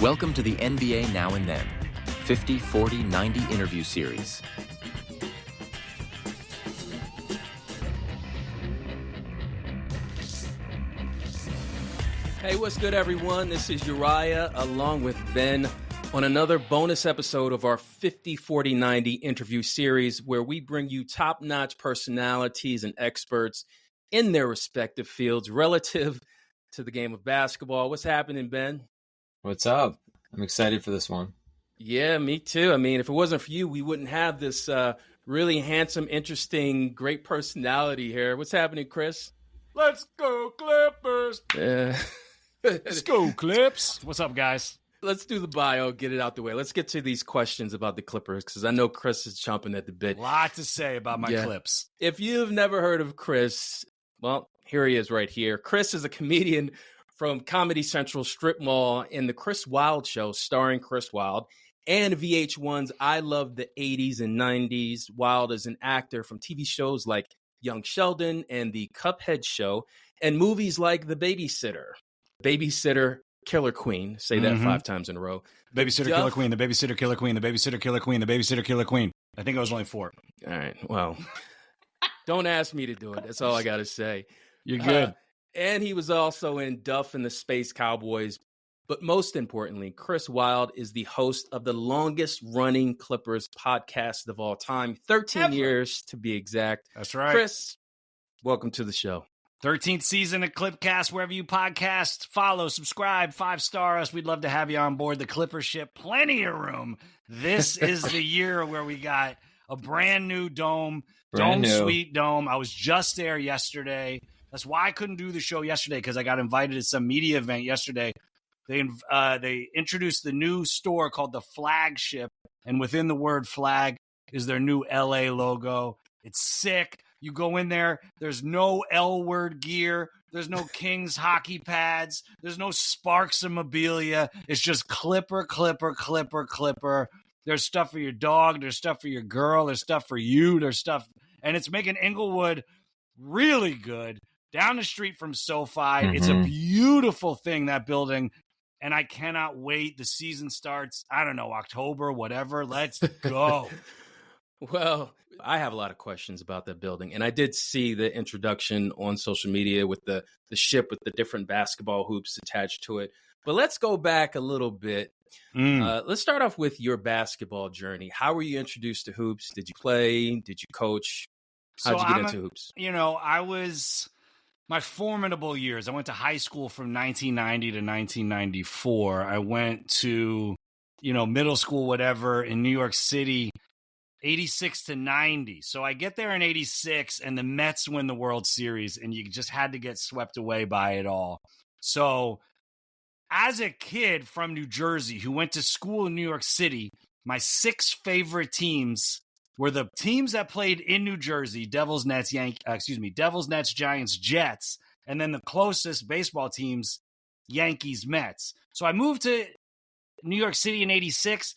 Welcome to the NBA Now and Then, 50, 40, 90 interview series. Hey, what's good, everyone? This is Uriah along with Ben on another bonus episode of our 50, 40, 90 interview series where we bring you top-notch personalities and experts in their respective fields relative to the game of basketball. What's happening, Ben? What's up? I'm excited for this one. Yeah, me too. I mean, if it wasn't for you, we wouldn't have this really handsome, interesting, great personality here. What's happening, Chris? Let's go, Clippers! Let's go, Clips! What's up, guys? Let's do the bio, get it out the way. Let's get to these questions about the Clippers because I know Chris is chomping at the bit. A lot to say about my Clips. If you've never heard of Chris, well, here he is right here. Chris is a comedian from Comedy Central Strip Mall in the Chris Wylde Show, starring Chris Wylde, and VH1's I Love the 80s and 90s. Wylde is an actor from TV shows like Young Sheldon and The Cuphead Show, and movies like The Babysitter, Killer Queen. Say that 5 times in a row. Babysitter, Killer Queen, The Babysitter, Killer Queen, The Babysitter, Killer Queen, The Babysitter, Killer Queen. I think I was only 4. All right, well, don't ask me to do it. That's all I got to say. You're good. And he was also in Duff and the Space Cowboys. But most importantly, Chris Wylde is the host of the longest-running Clippers podcast of all time, 13 years to be exact. That's right. Chris, welcome to the show. 13th season of Clipcast, wherever you podcast. Follow, subscribe, 5-star us. We'd love to have you on board the Clipper ship. Plenty of room. This is the year where we got a brand new dome, Sweet Dome. I was just there yesterday. That's why I couldn't do the show yesterday, because I got invited to some media event yesterday. They introduced the new store called the Flagship, and within the word flag is their new LA logo. It's sick. You go in there, there's no L-word gear. There's no Kings hockey pads. There's no Sparks memorabilia. It's just Clipper, Clipper, Clipper, Clipper. There's stuff for your dog. There's stuff for your girl. There's stuff for you. There's stuff. And it's making Inglewood really good. Down the street from SoFi. It's a beautiful thing, that building. And I cannot wait. The season starts, I don't know, October, whatever. Let's go. Well, I have a lot of questions about that building. And I did see the introduction on social media with the ship with the different basketball hoops attached to it. But let's go back a little bit. Let's start off with your basketball journey. How were you introduced to hoops? Did you play? Did you coach? How did you get into hoops? I was... My formidable years, I went to high school from 1990 to 1994. I went to, middle school, whatever, in New York City, 86 to 90. So I get there in 86, and the Mets win the World Series, and you just had to get swept away by it all. So as a kid from New Jersey who went to school in New York City, my 6 favorite teams were the teams that played in New Jersey: Devils, Nets, Giants, Jets, and then the closest baseball teams, Yankees, Mets. So I moved to New York City in 86.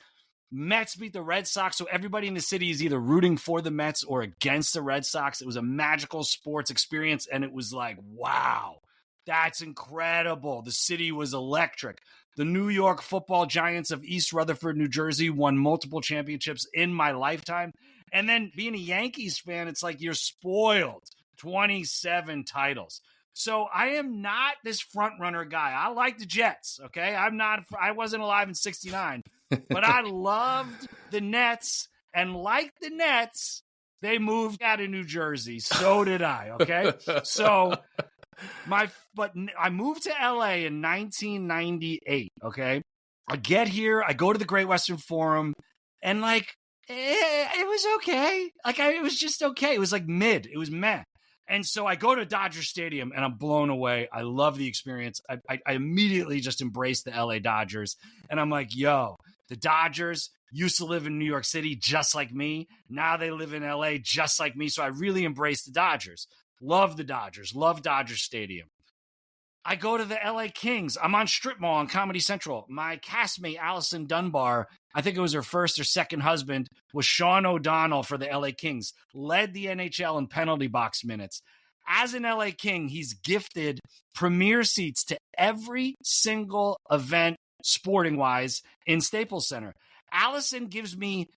Mets beat the Red Sox, so everybody in the city is either rooting for the Mets or against the Red Sox. It was a magical sports experience, and it was like, wow, that's incredible. The city was electric. The New York Football Giants of East Rutherford, New Jersey, won multiple championships in my lifetime. And then being a Yankees fan, it's like you're spoiled. 27 titles. So I am not this front runner guy. I like the Jets, okay? I wasn't alive in 69, but I loved the Nets. And like the Nets, they moved out of New Jersey. So did I, okay? So... But I moved to LA in 1998, okay? I get here, I go to the Great Western Forum, and it was okay. It was just okay. It was mid. It was meh. And so I go to Dodger Stadium, and I'm blown away. I love the experience. I immediately just embraced the LA Dodgers, and I'm like, yo, the Dodgers used to live in New York City just like me. Now they live in LA just like me, so I really embraced the Dodgers. Love the Dodgers. Love Dodger Stadium. I go to the LA Kings. I'm on Strip Mall on Comedy Central. My castmate, Allison Dunbar, I think it was her first or second husband, was Sean O'Donnell for the LA Kings. Led the NHL in penalty box minutes. As an LA King, he's gifted premier seats to every single event sporting wise in Staples Center. Allison gives me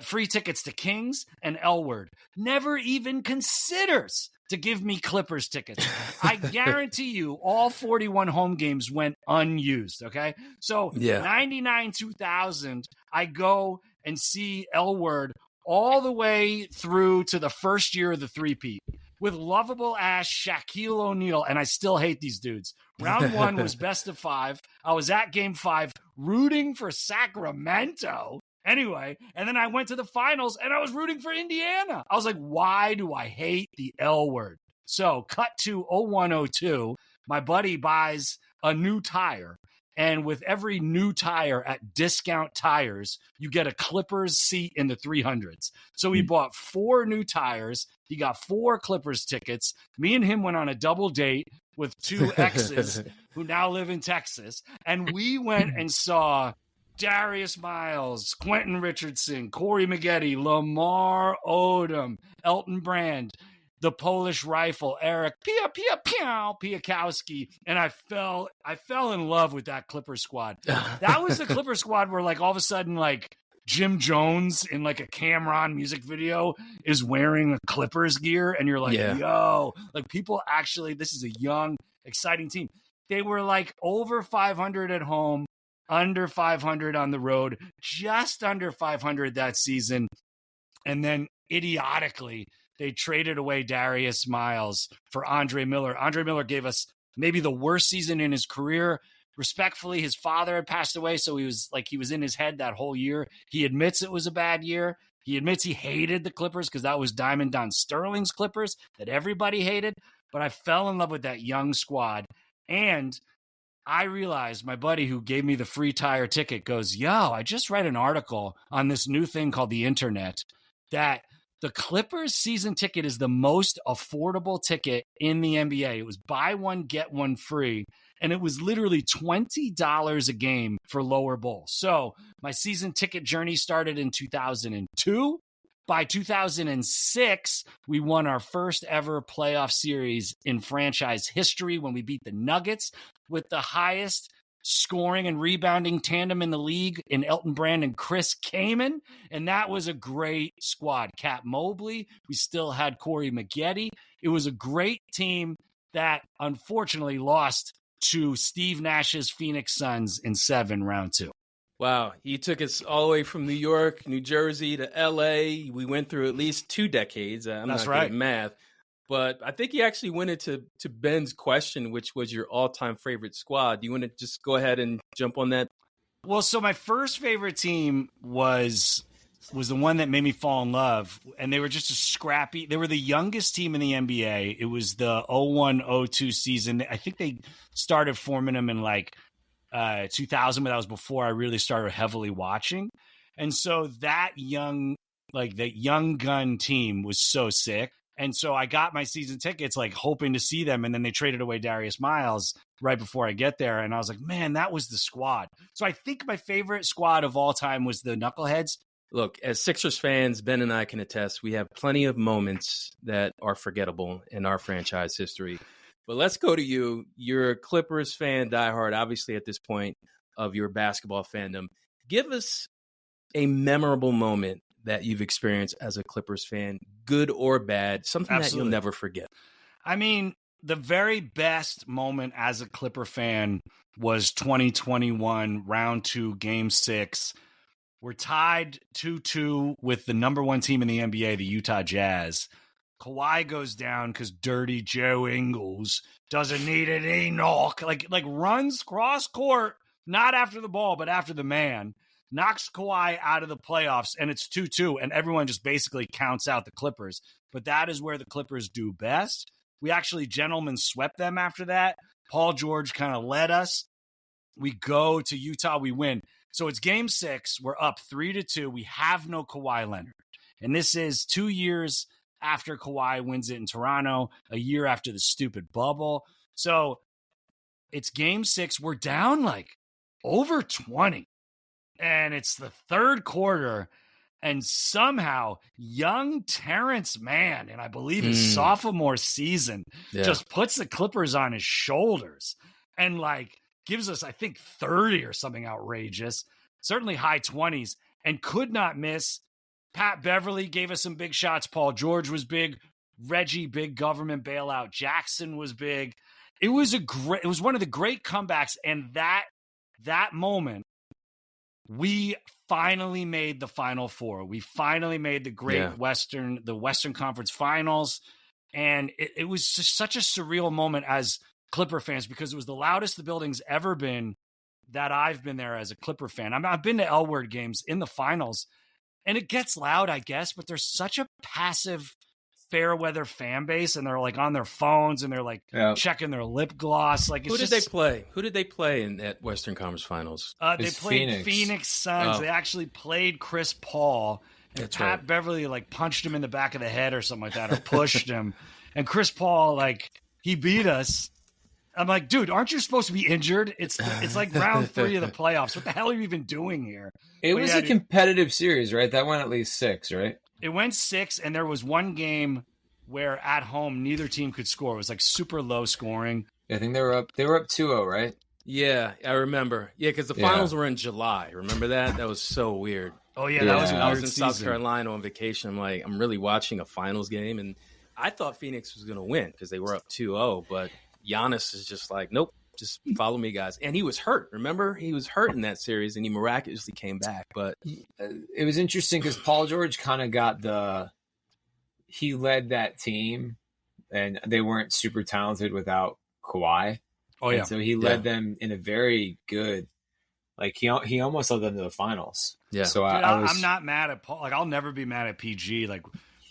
free tickets to Kings and L Word. Never even considers to give me Clippers tickets. I guarantee you all 41 home games went unused, okay? So 99, 2000, I go and see L Word all the way through to the first year of the three-peat with lovable ass Shaquille O'Neal, and I still hate these dudes. Round one was best of 5. I was at game 5 rooting for Sacramento. Anyway, and then I went to the finals and I was rooting for Indiana. I was like, why do I hate the L Word? So cut to 0102, my buddy buys a new tire. And with every new tire at Discount Tires, you get a Clippers seat in the 300s. So he bought 4 new tires. He got 4 Clippers tickets. Me and him went on a double date with 2 exes who now live in Texas. And we went and saw Darius Miles, Quentin Richardson, Corey Maggette, Lamar Odom, Elton Brand, the Polish Rifle, Eric Piakowski, and I fell in love with that Clippers squad. That was the Clippers squad where, like, all of a sudden, like, Jim Jones in, like, a Cameron music video is wearing a Clippers gear, and you're like, yo, like, people actually, this is a young, exciting team. They were, like, over 500 at home, under 500 on the road, just under 500 that season, and then idiotically, they traded away Darius Miles for Andre Miller. Andre Miller gave us maybe the worst season in his career. Respectfully, his father had passed away, so he was in his head that whole year. He admits it was a bad year. He admits he hated the Clippers because that was Diamond Don Sterling's Clippers that everybody hated. But I fell in love with that young squad. And I realized my buddy who gave me the free tire ticket goes, yo, I just read an article on this new thing called the internet that the Clippers season ticket is the most affordable ticket in the NBA. It was buy one, get one free. And it was literally $20 a game for lower bowl. So my season ticket journey started in 2002. By 2006, we won our first ever playoff series in franchise history when we beat the Nuggets with the highest scoring and rebounding tandem in the league in Elton Brand and Chris Kaman. And that was a great squad. Cat Mobley. We still had Corey Maggette. It was a great team that unfortunately lost to Steve Nash's Phoenix Suns in 7 round 2. Wow. You took us all the way from New York, New Jersey to LA. We went through at least 2 decades. I'm That's not right. good at math. But I think you actually went into Ben's question, which was your all-time favorite squad. Do you want to just go ahead and jump on that? Well, so my first favorite team was the one that made me fall in love, and they were just a scrappy. They were the youngest team in the NBA. It was the 01-02 season. I think they started forming them in like 2000, but that was before I really started heavily watching. And so that young gun team was so sick. And so I got my season tickets, like hoping to see them. And then they traded away Darius Miles right before I get there. And I was like, man, that was the squad. So I think my favorite squad of all time was the Knuckleheads. Look, as Sixers fans, Ben and I can attest, we have plenty of moments that are forgettable in our franchise history. But let's go to you. You're a Clippers fan, diehard, obviously at this point of your basketball fandom. Give us a memorable moment that you've experienced as a Clippers fan, good or bad, something Absolutely. that you'll never forget. I mean, the very best moment as a Clipper fan was 2021, round 2, game 6. We're tied 2-2 with the number 1 team in the NBA, the Utah Jazz. Kawhi goes down because Dirty Joe Ingles doesn't need an Enoch. Like runs cross court, not after the ball, but after the man. Knocks Kawhi out of the playoffs, and it's 2-2, and everyone just basically counts out the Clippers. But that is where the Clippers do best. We actually gentlemen swept them after that. Paul George kind of led us. We go to Utah, we win. So it's game 6. We're up 3-2. We have no Kawhi Leonard. And this is 2 years after Kawhi wins it in Toronto, a year after the stupid bubble. So it's game 6. We're down like over 20. And it's the third quarter, and somehow young Terrence Mann, and I believe his sophomore season, just puts the Clippers on his shoulders. And like gives us, I think, 30 or something outrageous, certainly high 20s, and could not miss. Pat Beverly gave us some big shots. Paul George was big. Reggie, big government bailout. Jackson was big. It was one of the great comebacks. And that moment, we finally made the Final Four. We finally made the Western Conference Finals. And it was just such a surreal moment as Clipper fans, because it was the loudest the building's ever been that I've been there as a Clipper fan. I've been to L-Word games in the finals, and it gets loud, I guess, but there's such a passive fair weather fan base, and they're like on their phones and they're like checking their lip gloss. Like, Who did they play? Who did they play in that Western Conference Finals? They played Phoenix Suns. They actually played Chris Paul, and Pat Beverly like punched him in the back of the head or something like that, or pushed him. And Chris Paul, like, he beat us. I'm like, dude, aren't you supposed to be injured? It's like round 3 of the playoffs. What the hell are you even doing here? It was a competitive series, right? That went at least 6, right? It went 6, and there was one game where at home neither team could score. It was like super low scoring. I think they were up 2-0, right? Yeah, I remember. Yeah, because the finals were in July. Remember that? That was so weird. Oh yeah, that was a weird I was in season. South Carolina on vacation. I'm like, I'm really watching a finals game, and I thought Phoenix was going to win because they were up 2-0, but Giannis is just like, nope, just follow me, guys. And he was hurt. Remember? He was hurt in that series, and he miraculously came back. But it was interesting because Paul George kind of got he led that team, and they weren't super talented without Kawhi. Oh, yeah. And so he led them in a very good, like, he almost led them to the finals. Yeah. So Dude, I'm not mad at Paul. Like, I'll never be mad at PG. Like,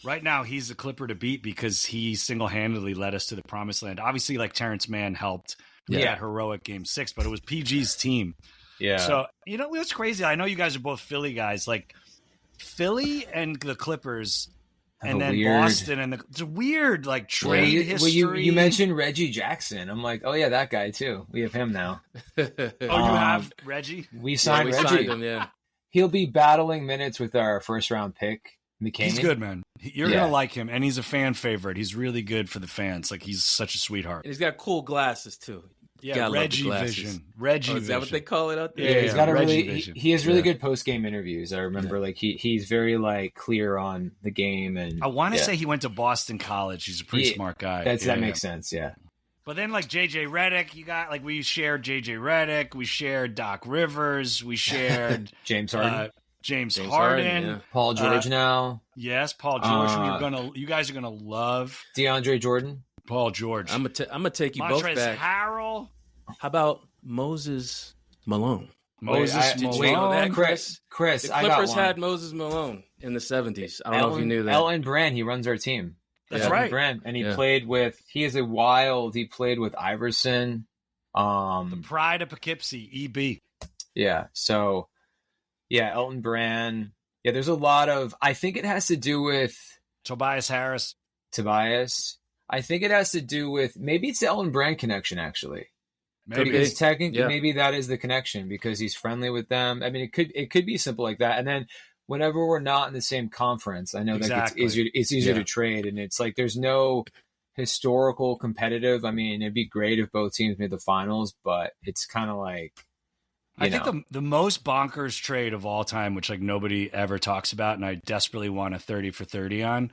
right now, he's the Clipper to beat because he single-handedly led us to the promised land. Obviously, like, Terrence Mann helped with that heroic Game 6, but it was PG's team. Yeah. So, you know, what's crazy? I know you guys are both Philly guys. Like, Philly and the Clippers, and then Boston, and it's a weird, like, trade history. Well, you mentioned Reggie Jackson. I'm like, oh, yeah, that guy, too. We have him now. You have Reggie? We signed Reggie. Signed him, He'll be battling minutes with our first-round pick, McKinney. He's good, man. You're going to like him, and he's a fan favorite. He's really good for the fans. Like, he's such a sweetheart. And he's got cool glasses, too. Yeah, Reggie Vision. Reggie Vision. Is that what they call it out there? Yeah, he's got a he has really good post-game interviews. I remember, like, he's very, like, clear on the game. And I want to say he went to Boston College. He's a pretty smart guy. That makes sense, yeah. But then, like, J.J. Redick, you got, like, we shared J.J. Redick. We shared Doc Rivers. We shared James Harden. James Harden. Paul George now. Yes, Paul George. You guys are gonna love DeAndre Jordan. Paul George. I'm gonna take you Montrezl both back. Harrell. How about Moses Malone? Malone. Did you know that, Chris? Chris, the Clippers had Moses Malone in the 70s. I don't know if you knew that. Elton Brand, he runs our team. That's right. Brand, and he played with. He played with Iverson. The Pride of Poughkeepsie, EB. Yeah. So. Yeah, Elton Brand. Yeah, there's a lot of. I think it has to do with Tobias Harris. I think it has to do with maybe it's the Elton Brand connection actually. Maybe because technically, maybe that is the connection because he's friendly with them. I mean, it could be simple like that. And then whenever we're not in the same conference, I know that it's easier to trade, and it's like there's no historical competitive. I mean, it'd be great if both teams made the finals, but it's kind of like. I think the most bonkers trade of all time, which like nobody ever talks about, and I desperately want a 30 for 30 on,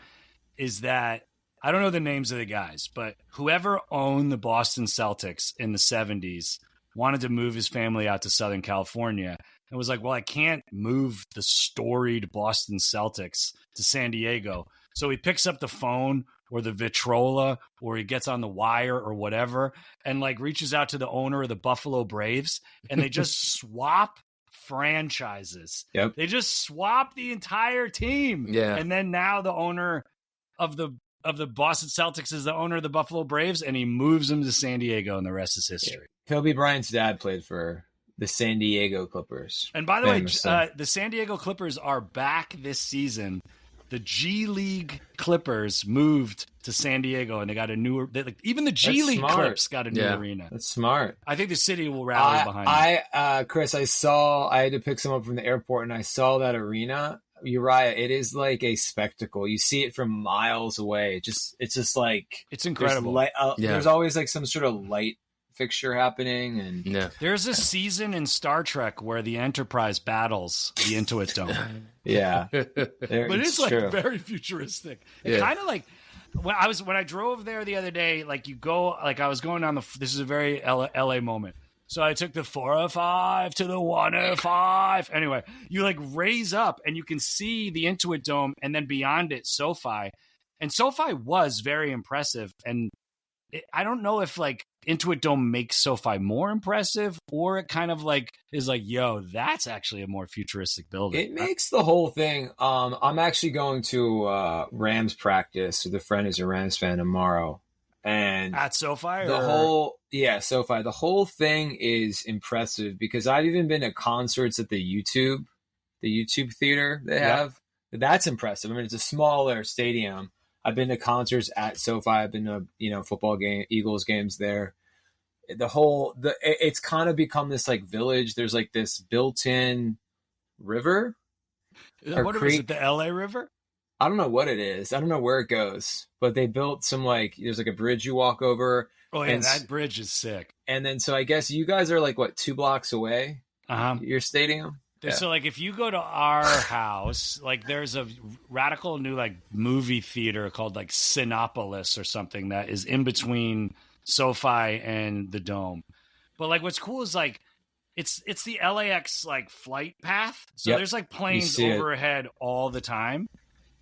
is that I don't know the names of the guys, but whoever owned the Boston Celtics in the 70s wanted to move his family out to Southern California and was like, well, I can't move the storied Boston Celtics to San Diego. So he picks up the phone or the Vitrola, or he gets on the wire or whatever, and like reaches out to the owner of the Buffalo Braves, and they just swap franchises. Yep. They just swap the entire team. Yeah. And then now the owner of the Boston Celtics is the owner of the Buffalo Braves, and he moves them to San Diego, and the rest is history. Kobe Bryant's dad played for the San Diego Clippers. And by the way, the San Diego Clippers are back this season. The G League Clippers moved to San Diego, and they got a newer. Even the G League Clips got a new arena. That's smart. I think the city will rally behind it. Chris, I had to pick someone up from the airport, and I saw that arena. Uriah, it is like a spectacle. You see it from miles away. It's just like it's incredible. There's always like some sort of light fixture happening. And there's a season in Star Trek where the Enterprise battles the Intuit Dome. Yeah, but it's like true. Very futuristic. It kind of like when I drove there the other day. Like you go, like I was going down this is a very LA moment. So I took the 405 to the 105. Anyway, you like raise up and you can see the Intuit Dome, and then beyond it, SoFi. And SoFi was very impressive. And I don't know if like Intuit Dome makes SoFi more impressive, or it kind of like is like, yo, that's actually a more futuristic building. It makes the whole thing. I'm actually going to Rams practice with a friend who's a Rams fan tomorrow. And at SoFi, SoFi. The whole thing is impressive because I've even been at concerts at the YouTube theater they have. That's impressive. I mean, it's a smaller stadium. I've been to concerts at SoFi. I've been to football game, Eagles games there. It's kind of become this like village. There's like this built-in river. What is it? The LA River? I don't know what it is. I don't know where it goes, but they built some there's like a bridge you walk over. Oh yeah, that bridge is sick. And then, so I guess you guys are like, what, 2 blocks away? Your stadium? Yeah. So like if you go to our house, like there's a radical new like movie theater called like Cinepolis or something that is in between SoFi and the Dome. But like what's cool is like, it's the LAX like flight path. So there's like planes overhead all the time.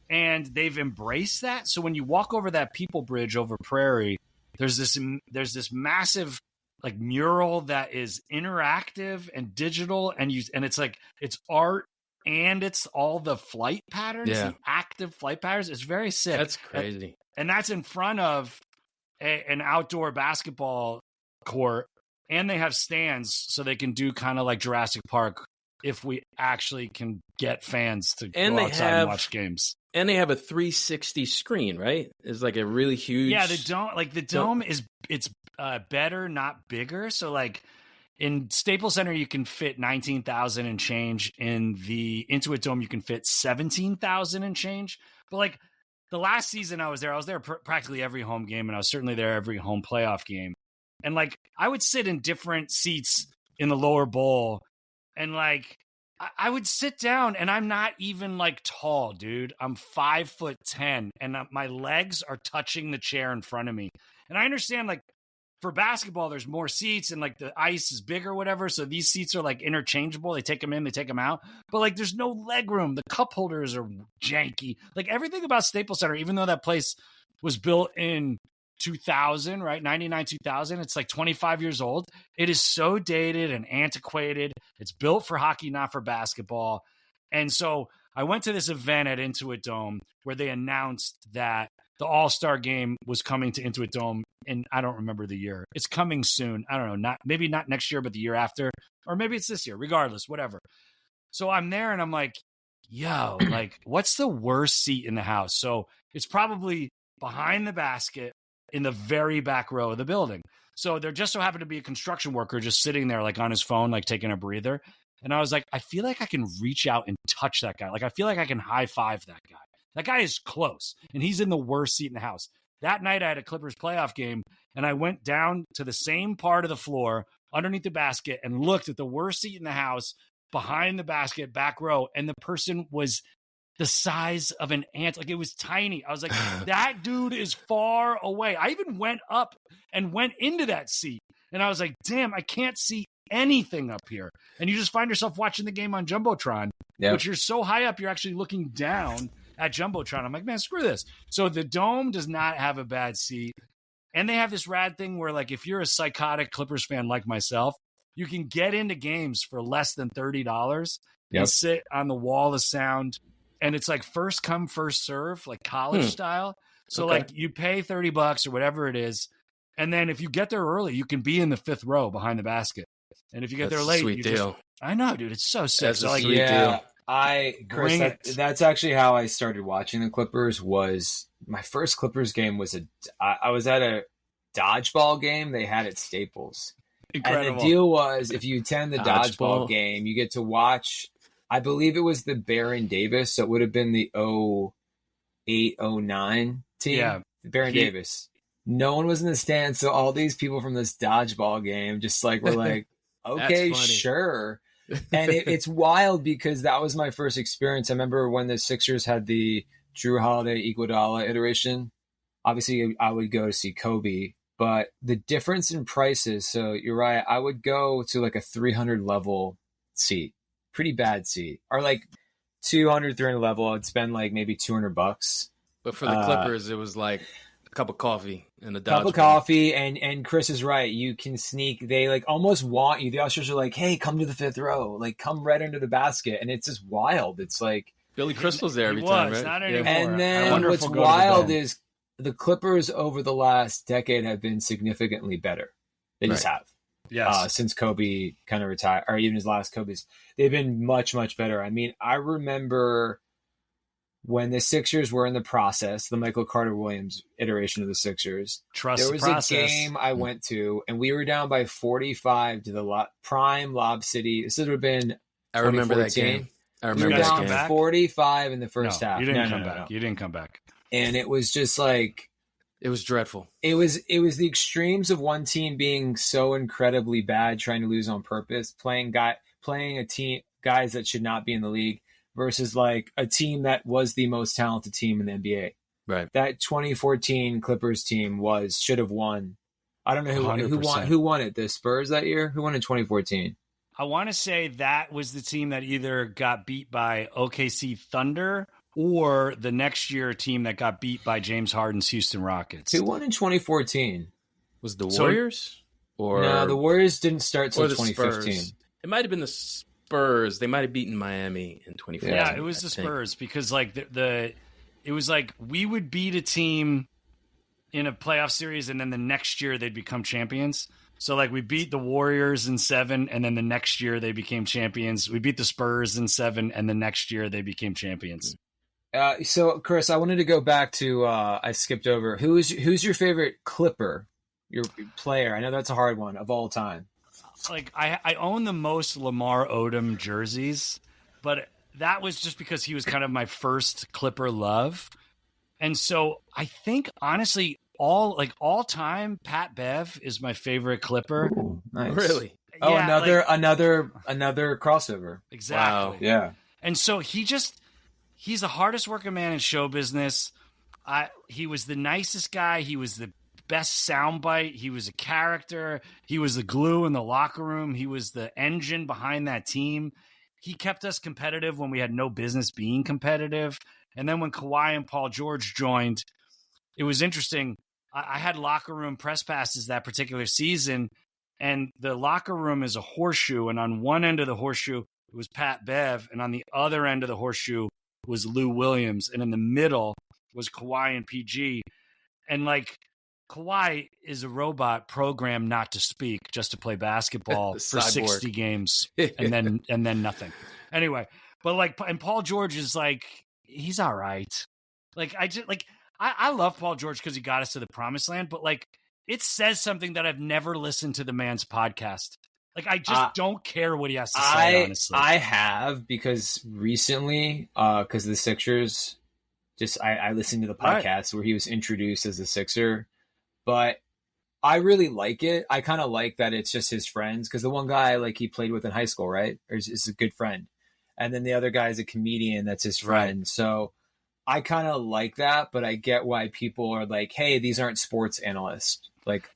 And they've embraced that. So when you walk over that People Bridge over Prairie, there's this massive like mural that is interactive and digital, and it's like it's art and it's all the flight patterns, the active flight patterns. It's very sick. That's crazy. And that's in front of an outdoor basketball court, and they have stands so they can do kind of like Jurassic Park if we actually can get fans to go outside and watch games. And they have a 360 screen, right? It's like a really huge. Yeah, the dome is better, not bigger. So like in Staples Center, you can fit 19,000 and change. In the Intuit Dome, you can fit 17,000 and change. But like the last season I was there practically every home game, and I was certainly there every home playoff game. And like I would sit in different seats in the lower bowl, and like I would sit down, and I'm not even like tall, dude. I'm 5'10", and my legs are touching the chair in front of me. And I understand, like, for basketball, there's more seats, and like the ice is big or whatever. So these seats are like interchangeable. They take them in, they take them out. But like, there's no leg room. The cup holders are janky. Like everything about Staples Center, even though that place was built in 2000, right? 99, 2000. It's like 25 years old. It is so dated and antiquated. It's built for hockey, not for basketball. And so I went to this event at Intuit Dome where they announced that the All-Star game was coming to Intuit Dome, and I don't remember the year. It's coming soon. I don't know. Maybe not next year, but the year after, or maybe it's this year. Regardless, whatever. So I'm there, and I'm like, yo, like, what's the worst seat in the house? So it's probably behind the basket, in the very back row of the building. So there just so happened to be a construction worker just sitting there like on his phone, like taking a breather. And I was like, I feel like I can reach out and touch that guy. Like, I feel like I can high five that guy. That guy is close, and he's in the worst seat in the house. That night I had a Clippers playoff game, and I went down to the same part of the floor underneath the basket and looked at the worst seat in the house behind the basket, back row. And the person was the size of an ant. Like, it was tiny. I was like, that dude is far away. I even went up and went into that seat. And I was like, damn, I can't see anything up here. And you just find yourself watching the game on Jumbotron, which you're so high up, you're actually looking down at Jumbotron. I'm like, man, screw this. So the Dome does not have a bad seat. And they have this rad thing where, like, if you're a psychotic Clippers fan like myself, you can get into games for less than $30 and sit on the wall of sound. And it's like first come, first serve, like college style. So like you pay $30 or whatever it is. And then if you get there early, you can be in the fifth row behind the basket. And if you get there late, sweet deal. I know, dude, it's so sick. That's so a like, sweet deal. That's actually how I started watching the Clippers. Was my first Clippers game was I was at a dodgeball game they had at Staples. Incredible. And the deal was, if you attend the dodgeball game, you get to watch, I believe it was the Baron Davis, so it would have been the 08-09 team. Yeah. Baron Davis. no one was in the stands. So all these people from this dodgeball game just like were like, okay, sure. And it's wild because that was my first experience. I remember when the Sixers had the Drew Holiday Iguodala iteration. Obviously, I would go to see Kobe, but the difference in prices. So you're right. I would go to like a 300 level seat, pretty bad seat, or like 200, 300 level. I'd spend like maybe $200. But for the Clippers, it was like a cup of coffee and a cup of coffee. And Chris is right. You can sneak. They like almost want you. The ushers are like, hey, come to the fifth row. Like come right under the basket. And it's just wild. It's like Billy Crystal's there every time, right? Not anymore. And then what's wild is the Clippers over the last decade have been significantly better. They just have. Yes. Since Kobe kind of retired, or even his last Kobe's, they've been much, much better. I mean, I remember when the Sixers were in the process, the Michael Carter-Williams iteration of the Sixers. There was a game I went to, and we were down by 45 to the prime Lob City. This would have been I remember that game. We were down 45 in the first half. You didn't come back. You didn't come back. And it was just like it was dreadful. It was the extremes of one team being so incredibly bad, trying to lose on purpose, playing a team guys that should not be in the league, versus like a team that was the most talented team in the NBA. Right. That 2014 Clippers team should have won. I don't know who won it. The Spurs that year? Who won in 2014? I want to say that was the team that either got beat by OKC Thunder or the next year team that got beat by James Harden's Houston Rockets. Who won in 2014? Was the Warriors? No, the Warriors didn't start till 2015. Spurs. It might have been the Spurs. They might have beaten Miami in 2014. Yeah, it was the Spurs because like it was like we would beat a team in a playoff series and then the next year they'd become champions. So like we beat the Warriors in 7 and then the next year they became champions. We beat the Spurs in 7 and the next year they became champions. So Chris, I wanted to go back to I skipped over. Who's your favorite Clipper? Your player? I know that's a hard one of all time. Like I own the most Lamar Odom jerseys, but that was just because he was kind of my first Clipper love. And so I think honestly all time Pat Bev is my favorite Clipper. Ooh, nice. Really? Oh, yeah, another crossover. Exactly. Wow. Yeah. And so he's the hardest working man in show business. He was the nicest guy. He was the best soundbite. He was a character. He was the glue in the locker room. He was the engine behind that team. He kept us competitive when we had no business being competitive. And then when Kawhi and Paul George joined, it was interesting. I had locker room press passes that particular season, and the locker room is a horseshoe. And on one end of the horseshoe, it was Pat Bev. And on the other end of the horseshoe was Lou Williams. And in the middle was Kawhi and PG. And like Kawhi is a robot programmed not to speak, just to play basketball for 60 games and then nothing. Anyway, but like, and Paul George is like, he's all right. Like I love Paul George because he got us to the promised land, but like it says something that I've never listened to the man's podcast. Like I just don't care what he has to say, honestly. I have because recently, because the Sixers, I listened to the podcast where he was introduced as a Sixer, but I really like it. I kind of like that it's just his friends because the one guy like he played with in high school, right? Or is a good friend, and then the other guy is a comedian that's his friend. Right. So I kind of like that, but I get why people are like, "Hey, these aren't sports analysts." Like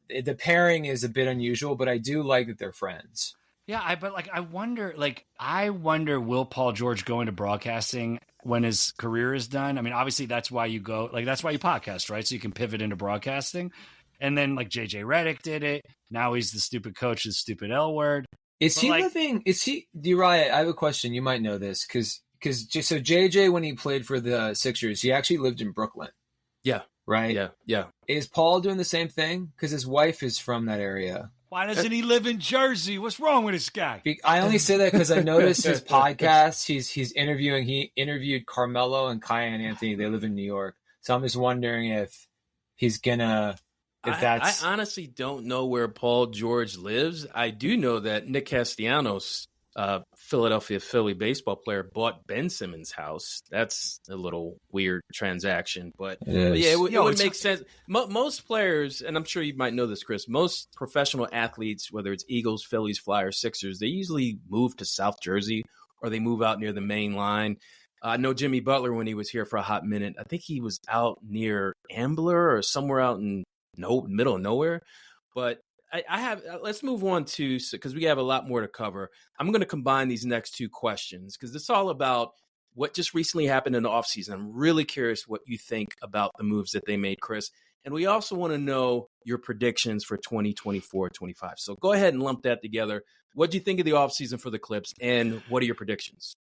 the pairing is a bit unusual, but I do like that they're friends. Yeah, I wonder, will Paul George go into broadcasting when his career is done? I mean, obviously that's why you podcast, right? So you can pivot into broadcasting. And then like JJ Redick did it. Now he's the stupid coach, the stupid L word. Uriah, I have a question. You might know this because JJ, when he played for the Sixers, he actually lived in Brooklyn. Yeah. Right? Yeah. Is Paul doing the same thing? Because his wife is from that area. Why doesn't he live in Jersey? What's wrong with this guy? I only say that because I noticed his podcast. He interviewed Carmelo and Kyan Anthony. They live in New York. So I'm just wondering if he's gonna, I honestly don't know where Paul George lives. I do know that Nick Castellanos Philadelphia Philly baseball player bought Ben Simmons' house. That's a little weird transaction, but it would make sense. Most players, and I'm sure you might know this, Chris, most professional athletes, whether it's Eagles, Phillies, Flyers, Sixers, they usually move to South Jersey or they move out near the main line. I know Jimmy Butler, when he was here for a hot minute, I think he was out near Ambler or somewhere out in middle of nowhere. But let's move on to, because we have a lot more to cover. I'm going to combine these next two questions because it's all about what just recently happened in the offseason. I'm really curious what you think about the moves that they made, Chris. And we also want to know your predictions for 2024-25. So go ahead and lump that together. What do you think of the offseason for the Clips, and what are your predictions?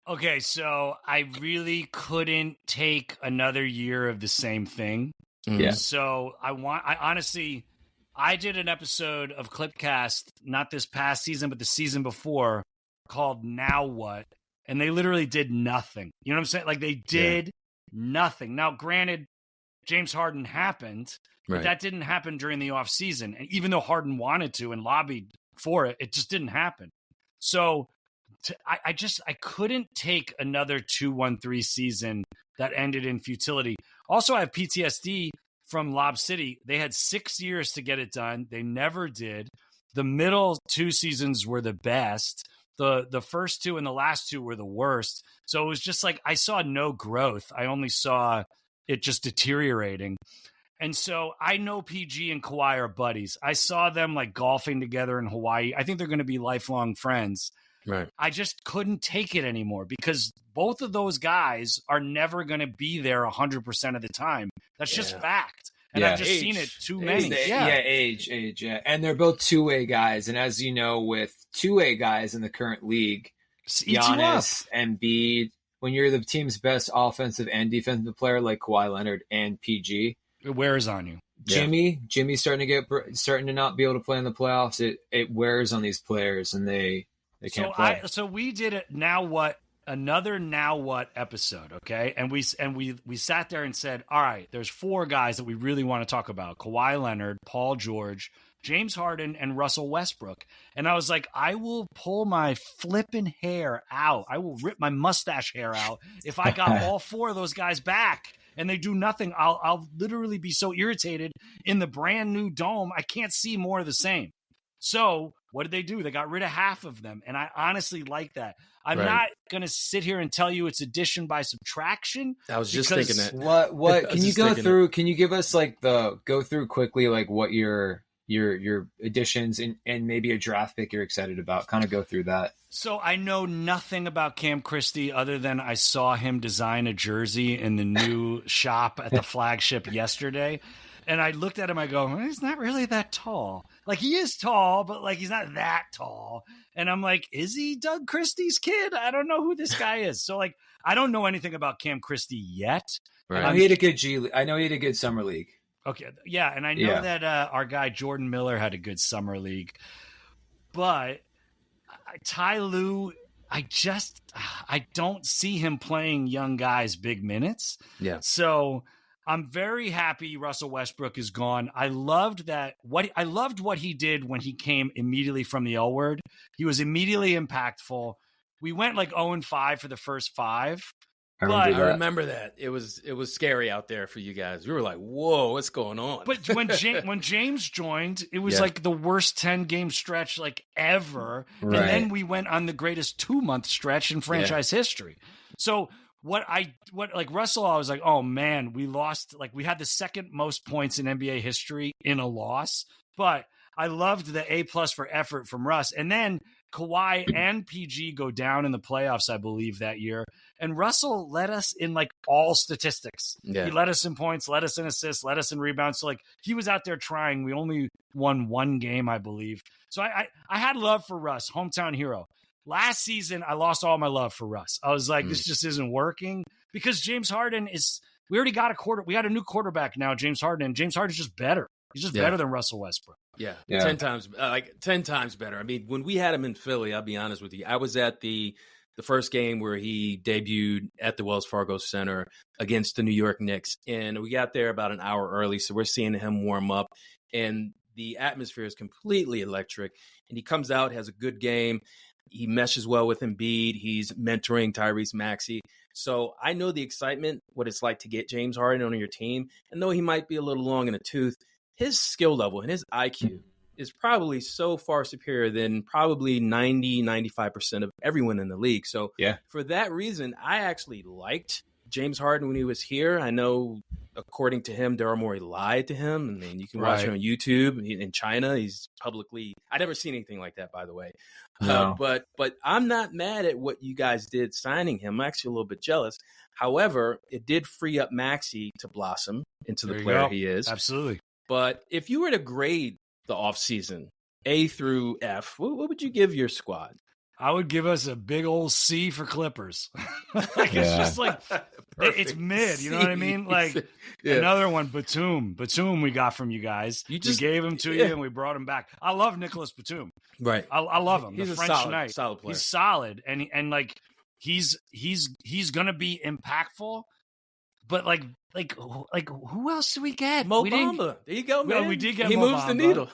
Okay, so I really couldn't take another year of the same thing. Yeah. So I did an episode of Clipcast, not this past season, but the season before, called Now What? And they literally did nothing. You know what I'm saying? Like, they did nothing. Now, granted, James Harden happened, but that didn't happen during the offseason. And even though Harden wanted to and lobbied for it, it just didn't happen. So I couldn't take another 2-1-3 season that ended in futility. Also, I have PTSD from Lob City. They had 6 years to get it done. They never did. The middle 2 seasons were the best. The first 2 and the last 2 were the worst. So it was just like I saw no growth. I only saw it just deteriorating. And so I know PG and Kawhi are buddies. I saw them like golfing together in Hawaii. I think they're going to be lifelong friends. Right. I just couldn't take it anymore because both of those guys are never going to be there 100% of the time. That's just fact. And I've just seen it too many. Age. And they're both two-way guys. And as you know, with two-way guys in the current league, Giannis, Embiid, when you're the team's best offensive and defensive player like Kawhi Leonard and PG, it wears on you. Jimmy's starting to not be able to play in the playoffs. It wears on these players, and they can't play. So we did it. Now what? Another Now What episode, okay? And we sat there and said, all right, there's 4 guys that we really want to talk about: Kawhi Leonard, Paul George, James Harden, and Russell Westbrook. And I was like, I will pull my flipping hair out. I will rip my mustache hair out if I got all 4 of those guys back. And they do nothing. I'll literally be so irritated in the brand new dome. I can't see more of the same. So what did they do? They got rid of half of them. And I honestly like that. I'm not going to sit here and tell you it's addition by subtraction. I was just thinking that. What can you go through? Can you give us like go through quickly, like what your additions and maybe a draft pick you're excited about? Kind of go through that. So I know nothing about Cam Christie other than I saw him design a jersey in the new shop at the flagship yesterday. And I looked at him, I go, he's not really that tall. Like, he is tall, but like he's not that tall. And I'm like, is he Doug Christie's kid? I don't know who this guy is. So like, I don't know anything about Cam Christie yet. Right. He had a good I know he had a good summer league. Okay. Yeah. And I know that our guy Jordan Miller had a good summer league. But Ty Lue, I don't see him playing young guys big minutes. Yeah. So I'm very happy Russell Westbrook is gone. I loved what he did when he came immediately from the L Word. He was immediately impactful. We went like 0-5 for the first 5. I remember that. It was scary out there for you guys. We were like, whoa, what's going on? But when James joined, it was like the worst 10-game stretch like ever. Right. And then we went on the greatest 2-month stretch in franchise history. So what Russell, I was like, oh man, we lost. Like, we had the second most points in NBA history in a loss, but I loved the A+ for effort from Russ. And then Kawhi and PG go down in the playoffs, I believe, that year. And Russell led us in like all statistics. Yeah. He led us in points, led us in assists, led us in rebounds. So like, he was out there trying. We only won 1 game, I believe. So I had love for Russ, hometown hero. Last season, I lost all my love for Russ. I was like, this just isn't working because James Harden we already got we got a new quarterback now, James Harden, and James Harden's just better. He's just better than Russell Westbrook. Yeah. 10 times better. I mean, when we had him in Philly, I'll be honest with you, I was at the first game where he debuted at the Wells Fargo Center against the New York Knicks, and we got there about an hour early, so we're seeing him warm up, and the atmosphere is completely electric, and he comes out, has a good game. He meshes well with Embiid. He's mentoring Tyrese Maxey. So I know the excitement, what it's like to get James Harden on your team. And though he might be a little long in the tooth, his skill level and his IQ is probably so far superior than probably 95% of everyone in the league. So for that reason, I actually liked James Harden when he was here. I know, according to him, Daryl Morey lied to him. I mean, you can watch it on YouTube. In China, he's publicly – I've never seen anything like that, by the way. No. But I'm not mad at what you guys did signing him. I'm actually a little bit jealous. However, it did free up Maxey to blossom into the player he is. Absolutely. But if you were to grade the offseason, A through F, what would you give your squad? I would give us a big old C for Clippers. It's just like it's mid. You know what I mean? Like another one, Batum. Batum we got from you guys. We gave him to you and we brought him back. I love Nicholas Batum. Right. I love him. He's the a French solid player. He's solid, and like he's gonna be impactful. But like who else do we get? Mo Bamba. There you go, man. We did get He Mo moves Bamba. the needle.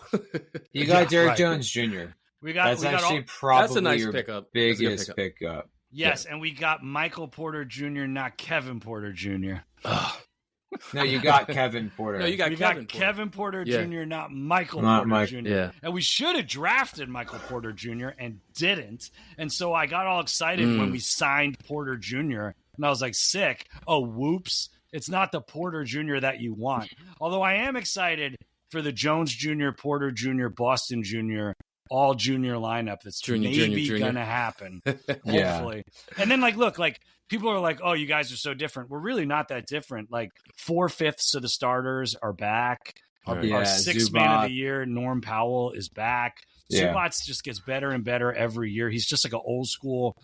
You got Derrick Jones Jr. That's actually probably a nice your pickup. biggest pickup. Yes, and we got Michael Porter Jr., not Kevin Porter Jr. No, you got Kevin Porter. No, you got Kevin Porter Jr., not Michael Porter Jr. Yeah. And we should have drafted Michael Porter Jr. and didn't. And so I got all excited when we signed Porter Jr. And I was like, sick. Oh, whoops. It's not the Porter Jr. that you want. Although I am excited for the Jones Jr., Porter Jr., Boston Jr., all junior lineup that's maybe going to happen. Hopefully. And then, look, people are like, oh, you guys are so different. We're really not that different. 4/5 of the starters are back. Our sixth man of the year, Norm Powell, is back. Zubac just gets better and better every year. He's just like an old school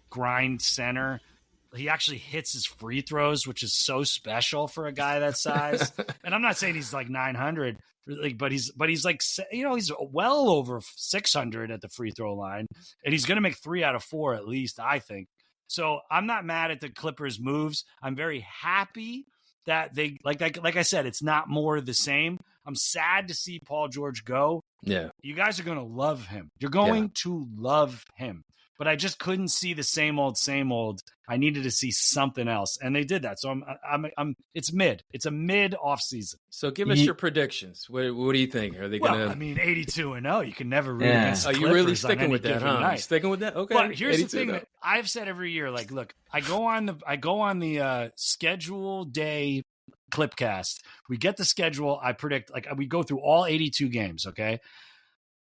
grind center. He actually hits his free throws, which is so special for a guy that size. And I'm not saying he's like 900, but he's like, he's well over 600 at the free throw line, and he's going to make 3 out of 4 at least, I think. So I'm not mad at the Clippers' moves. I'm very happy that they like I said, it's not more of the same. I'm sad to see Paul George go. Yeah, you guys are going to love him. You're going to love him. But I just couldn't see the same old. I needed to see something else, and they did that. So I'm. It's mid. It's a mid off season. So give us your predictions. What do you think? Are they going to? I mean, 82-0. You can never root against the Clippers. Are you really sticking with that? Huh? Sticking with that? Okay. But here's the thing that I've said every year. Look, I go on the schedule day Clipcast. We get the schedule. I predict. We go through all 82 games. Okay.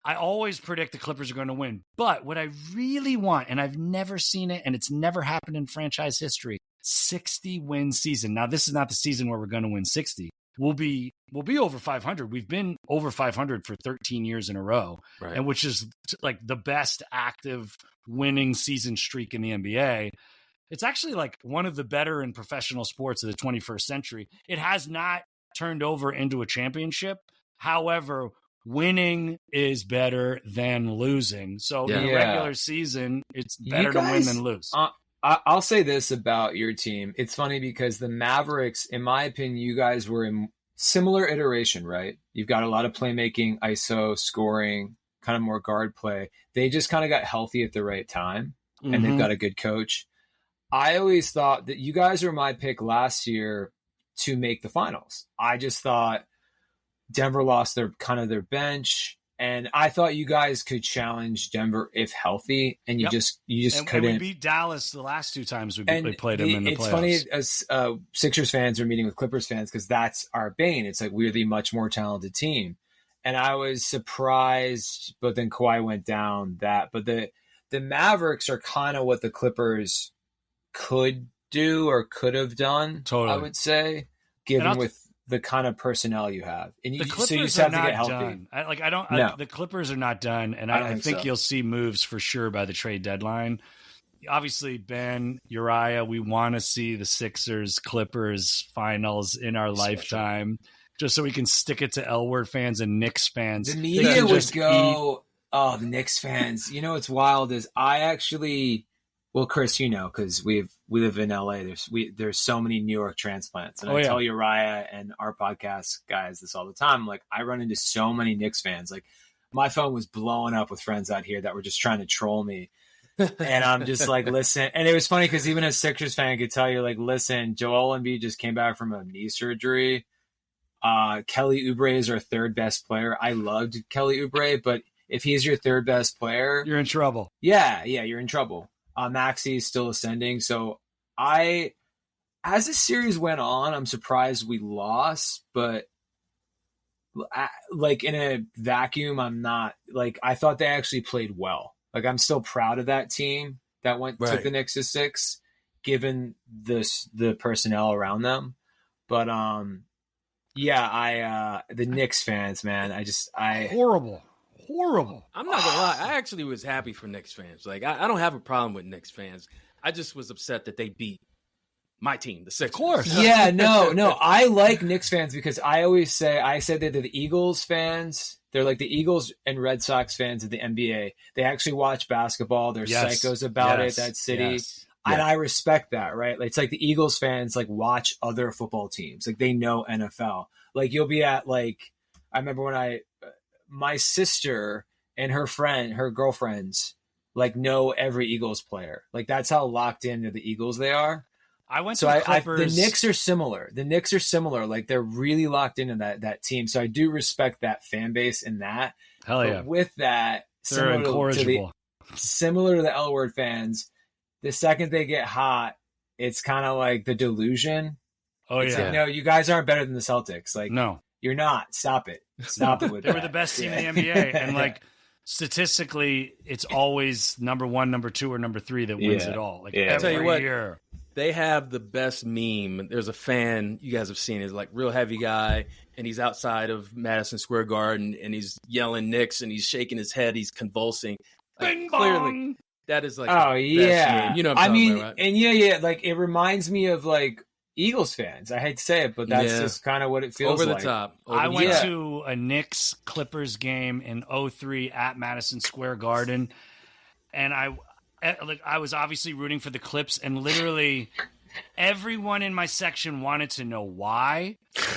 I always predict the Clippers are going to win. But what I really want, and I've never seen it, and it's never happened in franchise history, 60-win season. Now, this is not the season where we're going to win 60. We'll be over 500. We've been over 500 for 13 years in a row, and which is the best active winning season streak in the NBA. It's actually one of the better in professional sports of the 21st century. It has not turned over into a championship. However, winning is better than losing. So in the regular season, it's better to win than lose. I'll say this about your team. It's funny because the Mavericks, in my opinion, you guys were in similar iteration, right? You've got a lot of playmaking, ISO, scoring, kind of more guard play. They just kind of got healthy at the right time, and they've got a good coach. I always thought that you guys were my pick last year to make the finals. I just thought Denver lost their bench, and I thought you guys could challenge Denver if healthy, and you just couldn't. And we beat Dallas the last 2 times we played them in the playoffs. It's funny as Sixers fans are meeting with Clippers fans because that's our bane. It's we're the much more talented team, and I was surprised, but then Kawhi went down but the Mavericks are kind of what the Clippers could do or could have done. Totally, I would say, given with the kind of personnel you have, and the Clippers so you just have to get healthy. Done. The Clippers are not done, and I think you'll see moves for sure by the trade deadline. Obviously, Ben, Uriah, we want to see the Sixers Clippers finals in our lifetime, just so we can stick it to L Word fans and Knicks fans. The media would go, "Oh, the Knicks fans." You know what's wild is I actually. Well, Chris, because we live in LA. There's so many New York transplants, and I tell Uriah and our podcast guys this all the time. I run into so many Knicks fans. My phone was blowing up with friends out here that were just trying to troll me. And I'm just like, listen. And it was funny because even a Sixers fan could tell you, like, listen, Joel Embiid just came back from a knee surgery. Kelly Oubre is our third best player. I loved Kelly Oubre, but if he's your third best player, you're in trouble. Yeah, you're in trouble. Maxey is still ascending. So as the series went on, I'm surprised we lost, but like in a vacuum, I'm not like, I thought they actually played well. Like I'm still proud of that team that took the Knicks to 6, given the personnel around them. But the Knicks fans, man, horrible. I'm not gonna lie, I actually was happy for Knicks fans. Like I don't have a problem with Knicks fans. I just was upset that they beat my team, the Sixers. Of course. Yeah, no. I like Knicks fans because I said that they're the Eagles fans. They're like the Eagles and Red Sox fans of the NBA. They actually watch basketball. They're psychos about it, that city. Yes. And I respect that, right? It's like the Eagles fans like watch other football teams. Like they know NFL. Like you'll be at like, I remember when my sister and her girlfriends like know every Eagles player. Like that's how locked into the Eagles they are. I went to the Clippers. The Knicks are similar. Like they're really locked into that team. So I do respect that fan base in that. Hell yeah. But with that, they're incorrigible. Similar to the L Word fans, the second they get hot, it's kind of like the delusion. Oh yeah. Like, no, you guys aren't better than the Celtics. Like no, you're not. Stop it. Stop it with They were the best team in the NBA, and like statistically, it's always number 1, number 2, or number 3 that wins it all. Like I'll tell you what, year. They have the best meme. There's a fan you guys have seen. He's like real heavy guy, and he's outside of Madison Square Garden, and he's yelling Knicks, and he's shaking his head. He's convulsing. Like, clearly, that is like best meme. You know what I'm talking about, right? And like it reminds me of like Eagles fans. I hate to say it, but that's just kind of what it feels like. Over the top. I went to a Knicks Clippers game in 2003 at Madison Square Garden, and I was obviously rooting for the Clips, and literally everyone in my section wanted to know why,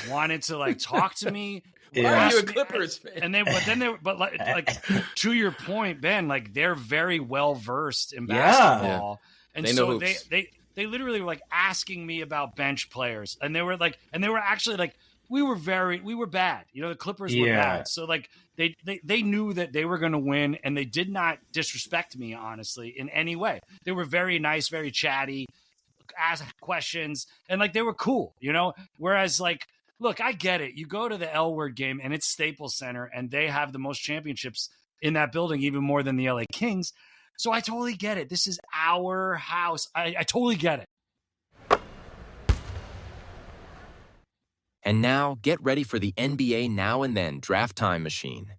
wanted to like talk to me. Why are you a Clippers fan? And like to your point, Ben, like they're very well versed in basketball, and they so they literally were like asking me about bench players, and they were actually like we were bad. You know, the Clippers were bad, so like. They knew that they were going to win, and they did not disrespect me, honestly, in any way. They were very nice, very chatty, asked questions, and, like, they were cool, you know? Whereas, like, look, I get it. You go to the L Word game, and it's Staples Center, and they have the most championships in that building, even more than the LA Kings. So I totally get it. This is our house. I totally get it. And now, get ready for the NBA Now and Then Draft Time Machine.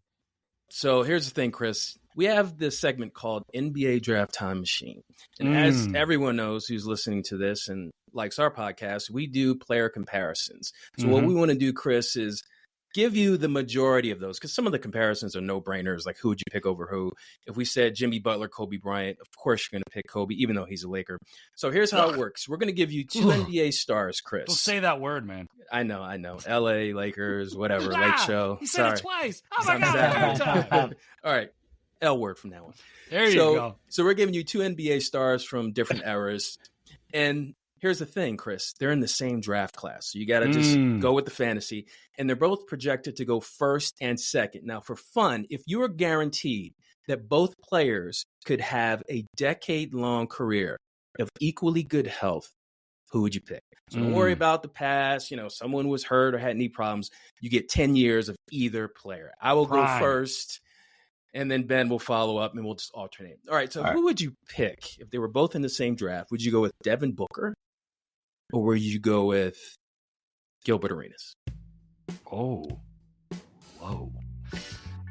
So here's the thing, Chris. We have this segment called NBA Draft Time Machine. And as everyone knows who's listening to this and likes our podcast, we do player comparisons. So what we want to do, Chris, is give you the majority of those, because some of the comparisons are no-brainers, like who would you pick over who? If we said Jimmy Butler, Kobe Bryant, of course you're going to pick Kobe, even though he's a Laker. So here's how it works. We're going to give you 2 NBA stars, Chris. Don't say that word, man. I know. LA, Lakers, whatever, Lake Show. He said it twice. Oh, my God. All right. L word from now on. There you go. So we're giving you 2 NBA stars from different eras. And here's the thing, Chris. They're in the same draft class. So you got to just go with the fantasy. And they're both projected to go first and second. Now, for fun, if you are guaranteed that both players could have a decade-long career of equally good health, who would you pick? So don't worry about the past. You know, someone was hurt or had knee problems. You get 10 years of either player. I will go first, and then Ben will follow up, and we'll just alternate. All right, so who would you pick if they were both in the same draft? Would you go with Devin Booker, or would you go with Gilbert Arenas? Oh, whoa.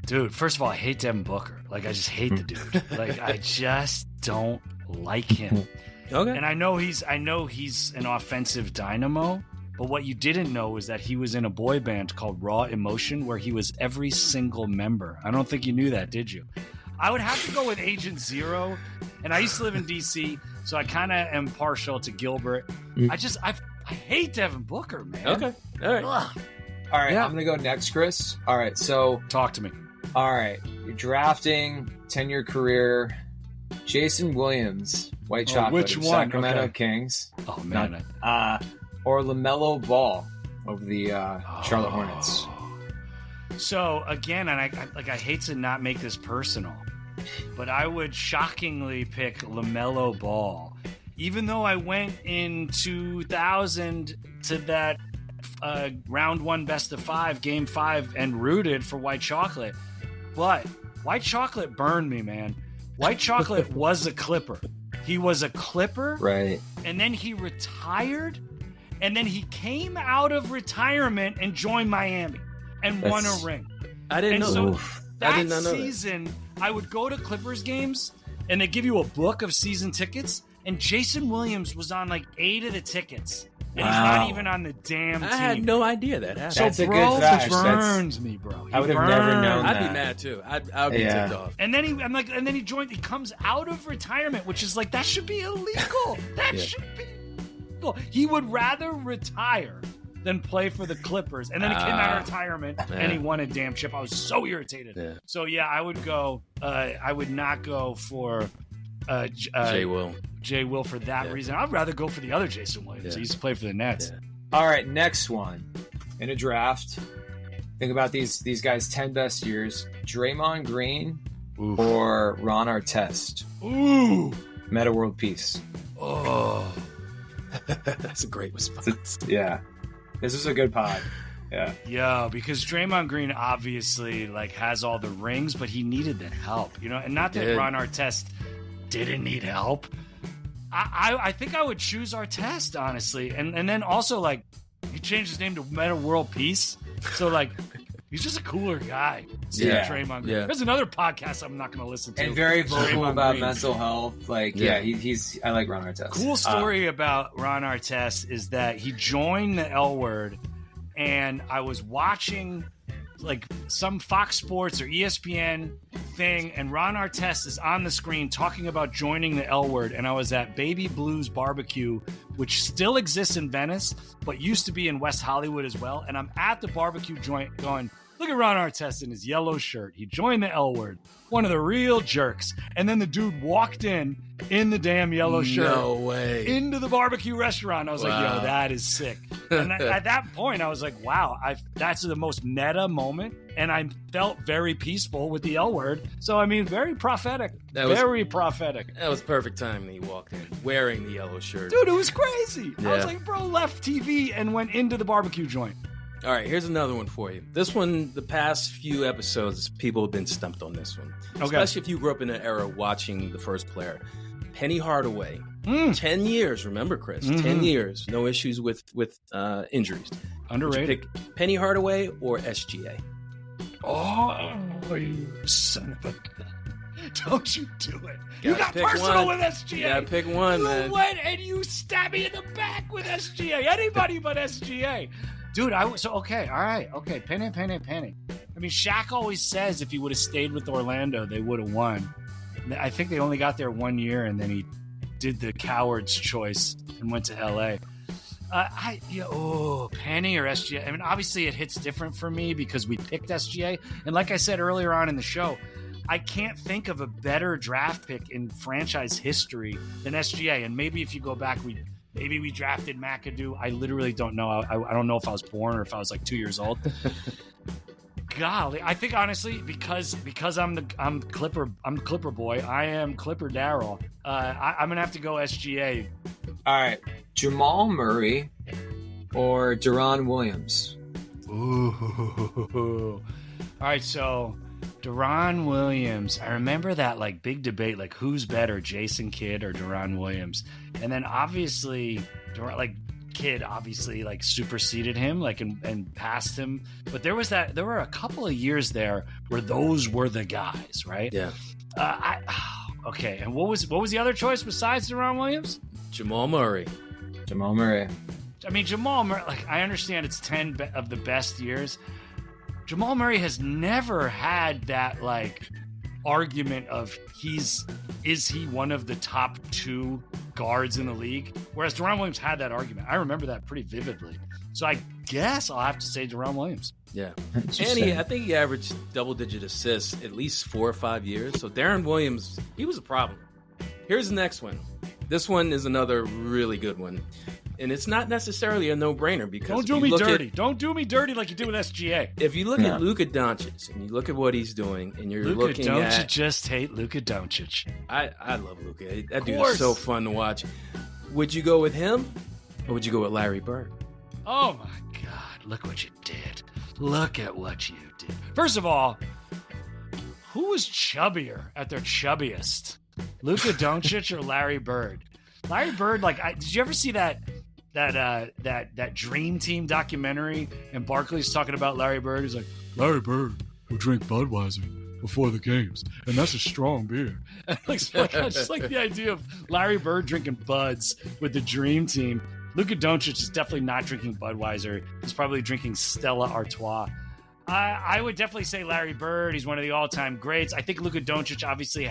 Dude, first of all, I hate Devin Booker. Like, I just hate the dude. Like, I just don't like him. Okay. And I know he's an offensive dynamo, but what you didn't know is that he was in a boy band called Raw Emotion, where he was every single member. I don't think you knew that, did you? I would have to go with Agent Zero, and I used to live in DC, so I kind of am partial to Gilbert. I hate Devin Booker, man. Okay. All right. Ugh. All right, I'm going to go next, Chris. All right, so... Talk to me. All right, you're drafting, 10-year career. Jason Williams, white chocolate, which of one? Sacramento Okay. Kings. Oh man. Or LaMelo Ball of the Charlotte Hornets. So again, and I hate to not make this personal, but I would shockingly pick LaMelo Ball, even though I went in 2000 to that round 1 best of 5, game 5, and rooted for White Chocolate. But White Chocolate burned me, man. White Chocolate was a Clipper. He was a Clipper, right? And then he retired, and then he came out of retirement and joined Miami and won a ring. I didn't know that. That I did not know season, I would go to Clippers games, and they give you a book of season tickets, and Jason Williams was on like 8 of the tickets. And he's not even on the damn team. I had no idea that happened. That's so, a bro, good fact. burns me, bro. I would have never known that. I'd be mad too. I'd be ticked off. And then he joined. He comes out of retirement, which is like that should be illegal. That should be illegal. He would rather retire than play for the Clippers. And then he came out of retirement and he won a damn chip. I was so irritated. Yeah. So yeah, I would go. I would not go for Jay Will for that reason. I'd rather go for the other Jason Williams. He used to play for the Nets. Yeah. All right, next one. In a draft, think about these guys' 10 best years. Draymond Green or Ron Artest. Ooh. Meta World Peace. Oh. That's a great response. Yeah. This is a good pod. Yeah. Yeah, because Draymond Green obviously like has all the rings, but he needed that help, you know? And not that Ron Artest didn't need help. I think I would choose Artest, honestly. And then also, like, he changed his name to Meta World Peace. So, like, he's just a cooler guy. Draymond Green. There's another podcast I'm not going to listen to. And very vocal about mental health. Like, he's I like Ron Artest. Cool story about Ron Artest is that he joined the L Word, and I was watching like some Fox Sports or ESPN thing, and Ron Artest is on the screen talking about joining the L Word, and I was at Baby Blues Barbecue, which still exists in Venice, but used to be in West Hollywood as well, and I'm at the barbecue joint going, look at Ron Artest in his yellow shirt. He joined the L Word, one of the real jerks, and then the dude walked in the damn yellow shirt. No way. Into the barbecue restaurant. I was like, yo, that is sick. And at that point, I was like, wow, that's the most meta moment. And I felt very peaceful with the L Word. So, I mean, very prophetic. Very prophetic. That was perfect time that he walked in wearing the yellow shirt. Dude, it was crazy. Yeah. I was like, bro, left TV and went into the barbecue joint. All right, here's another one for you. This one, the past few episodes, people have been stumped on this one. Okay. Especially if you grew up in an era watching the first player. Penny Hardaway. 10 years, remember, Chris? 10 years. No issues with injuries. Underrated. Would you pick Penny Hardaway or SGA? Oh, you son of a... Don't you do it. You got personal with SGA. You gotta pick one, man. You went and you stabbed me in the back with SGA. Anybody but SGA. Dude, all right. Penny. I mean, Shaq always says if he would have stayed with Orlando, they would have won. I think they only got there 1 year, and then he did the coward's choice and went to L.A. Penny or SGA. I mean, obviously it hits different for me because we picked SGA. And like I said earlier on in the show, I can't think of a better draft pick in franchise history than SGA. And maybe if you go back, maybe we drafted McAdoo. I literally don't know. I don't know if I was born or if I was like 2 years old. Golly, I think honestly, because I'm Clipper boy. I am Clipper Darryl. I'm gonna have to go SGA. All right, Jamal Murray or Deron Williams. Ooh. All right, so Deron Williams. I remember that like big debate, like who's better, Jason Kidd or Deron Williams, and then obviously Kidd obviously like superseded him like and passed him, but there were a couple of years there where those were the guys, right? Yeah. Okay, and what was the other choice besides Deron Williams? Jamal Murray. I mean, Jamal Murray, like I understand it's 10 of the best years. Jamal Murray has never had that like argument of is he one of the top 2 guards in the league? Whereas Deron Williams had that argument. I remember that pretty vividly. So I guess I'll have to say Deron Williams. Yeah. And I think he averaged double-digit assists at least 4 or 5 years. So Deron Williams, he was a problem. Here's the next one. This one is another really good one. And it's not necessarily a no-brainer because don't do me dirty. Don't do me dirty like you did with SGA. If you look at Luka Doncic and you look at what he's doing, and you're looking don't at, you just hate Luka Doncic? I love Luka. That dude is so fun to watch. Would you go with him, or would you go with Larry Bird? Oh my God! Look what you did. Look at what you did. First of all, who was chubbier at their chubbiest, Luka Doncic or Larry Bird? Larry Bird, did you ever see that Dream Team documentary? And Barkley's talking about Larry Bird. He's like, Larry Bird will drink Budweiser before the games, and that's a strong beer. I just like the idea of Larry Bird drinking Buds with the Dream Team. Luka Doncic is definitely not drinking Budweiser. He's probably drinking Stella Artois. I would definitely say Larry Bird. He's one of the all-time greats. I think Luka Doncic, obviously,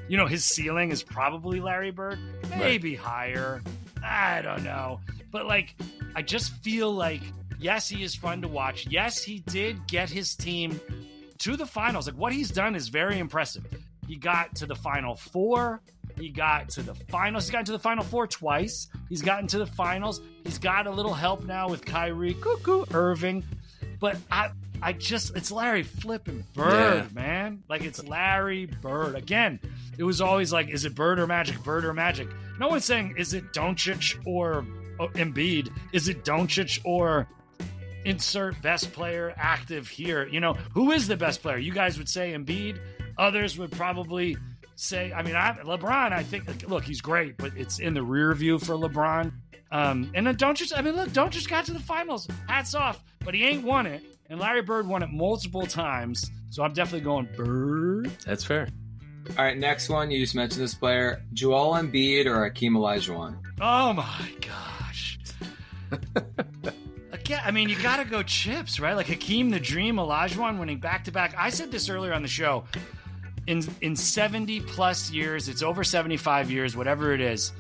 his ceiling is probably Larry Bird. Maybe higher. I don't know. But, I just feel like, yes, he is fun to watch. Yes, he did get his team to the finals. What he's done is very impressive. He got to the Final Four. He got to the finals. He's gotten to the Final Four twice. He's gotten to the finals. He's got a little help now with Kyrie, Irving. But it's Larry flipping Bird, man. It's Larry Bird. Again, it was always is it Bird or Magic, Bird or Magic? No one's saying, is it Doncic or Embiid? Is it Doncic or insert best player active here? Who is the best player? You guys would say Embiid. Others would probably say, LeBron, I think, look, he's great, but it's in the rear view for LeBron. And then Doncic, Doncic got to the finals. Hats off. But he ain't won it. And Larry Bird won it multiple times. So I'm definitely going Bird. That's fair. All right, next one. You just mentioned this player. Joel Embiid or Hakeem Olajuwon? Oh, my gosh. Again, you got to go chips, right? Hakeem the Dream, Olajuwon winning back-to-back. I said this earlier on the show. In 70-plus years, it's over 75 years, whatever it is,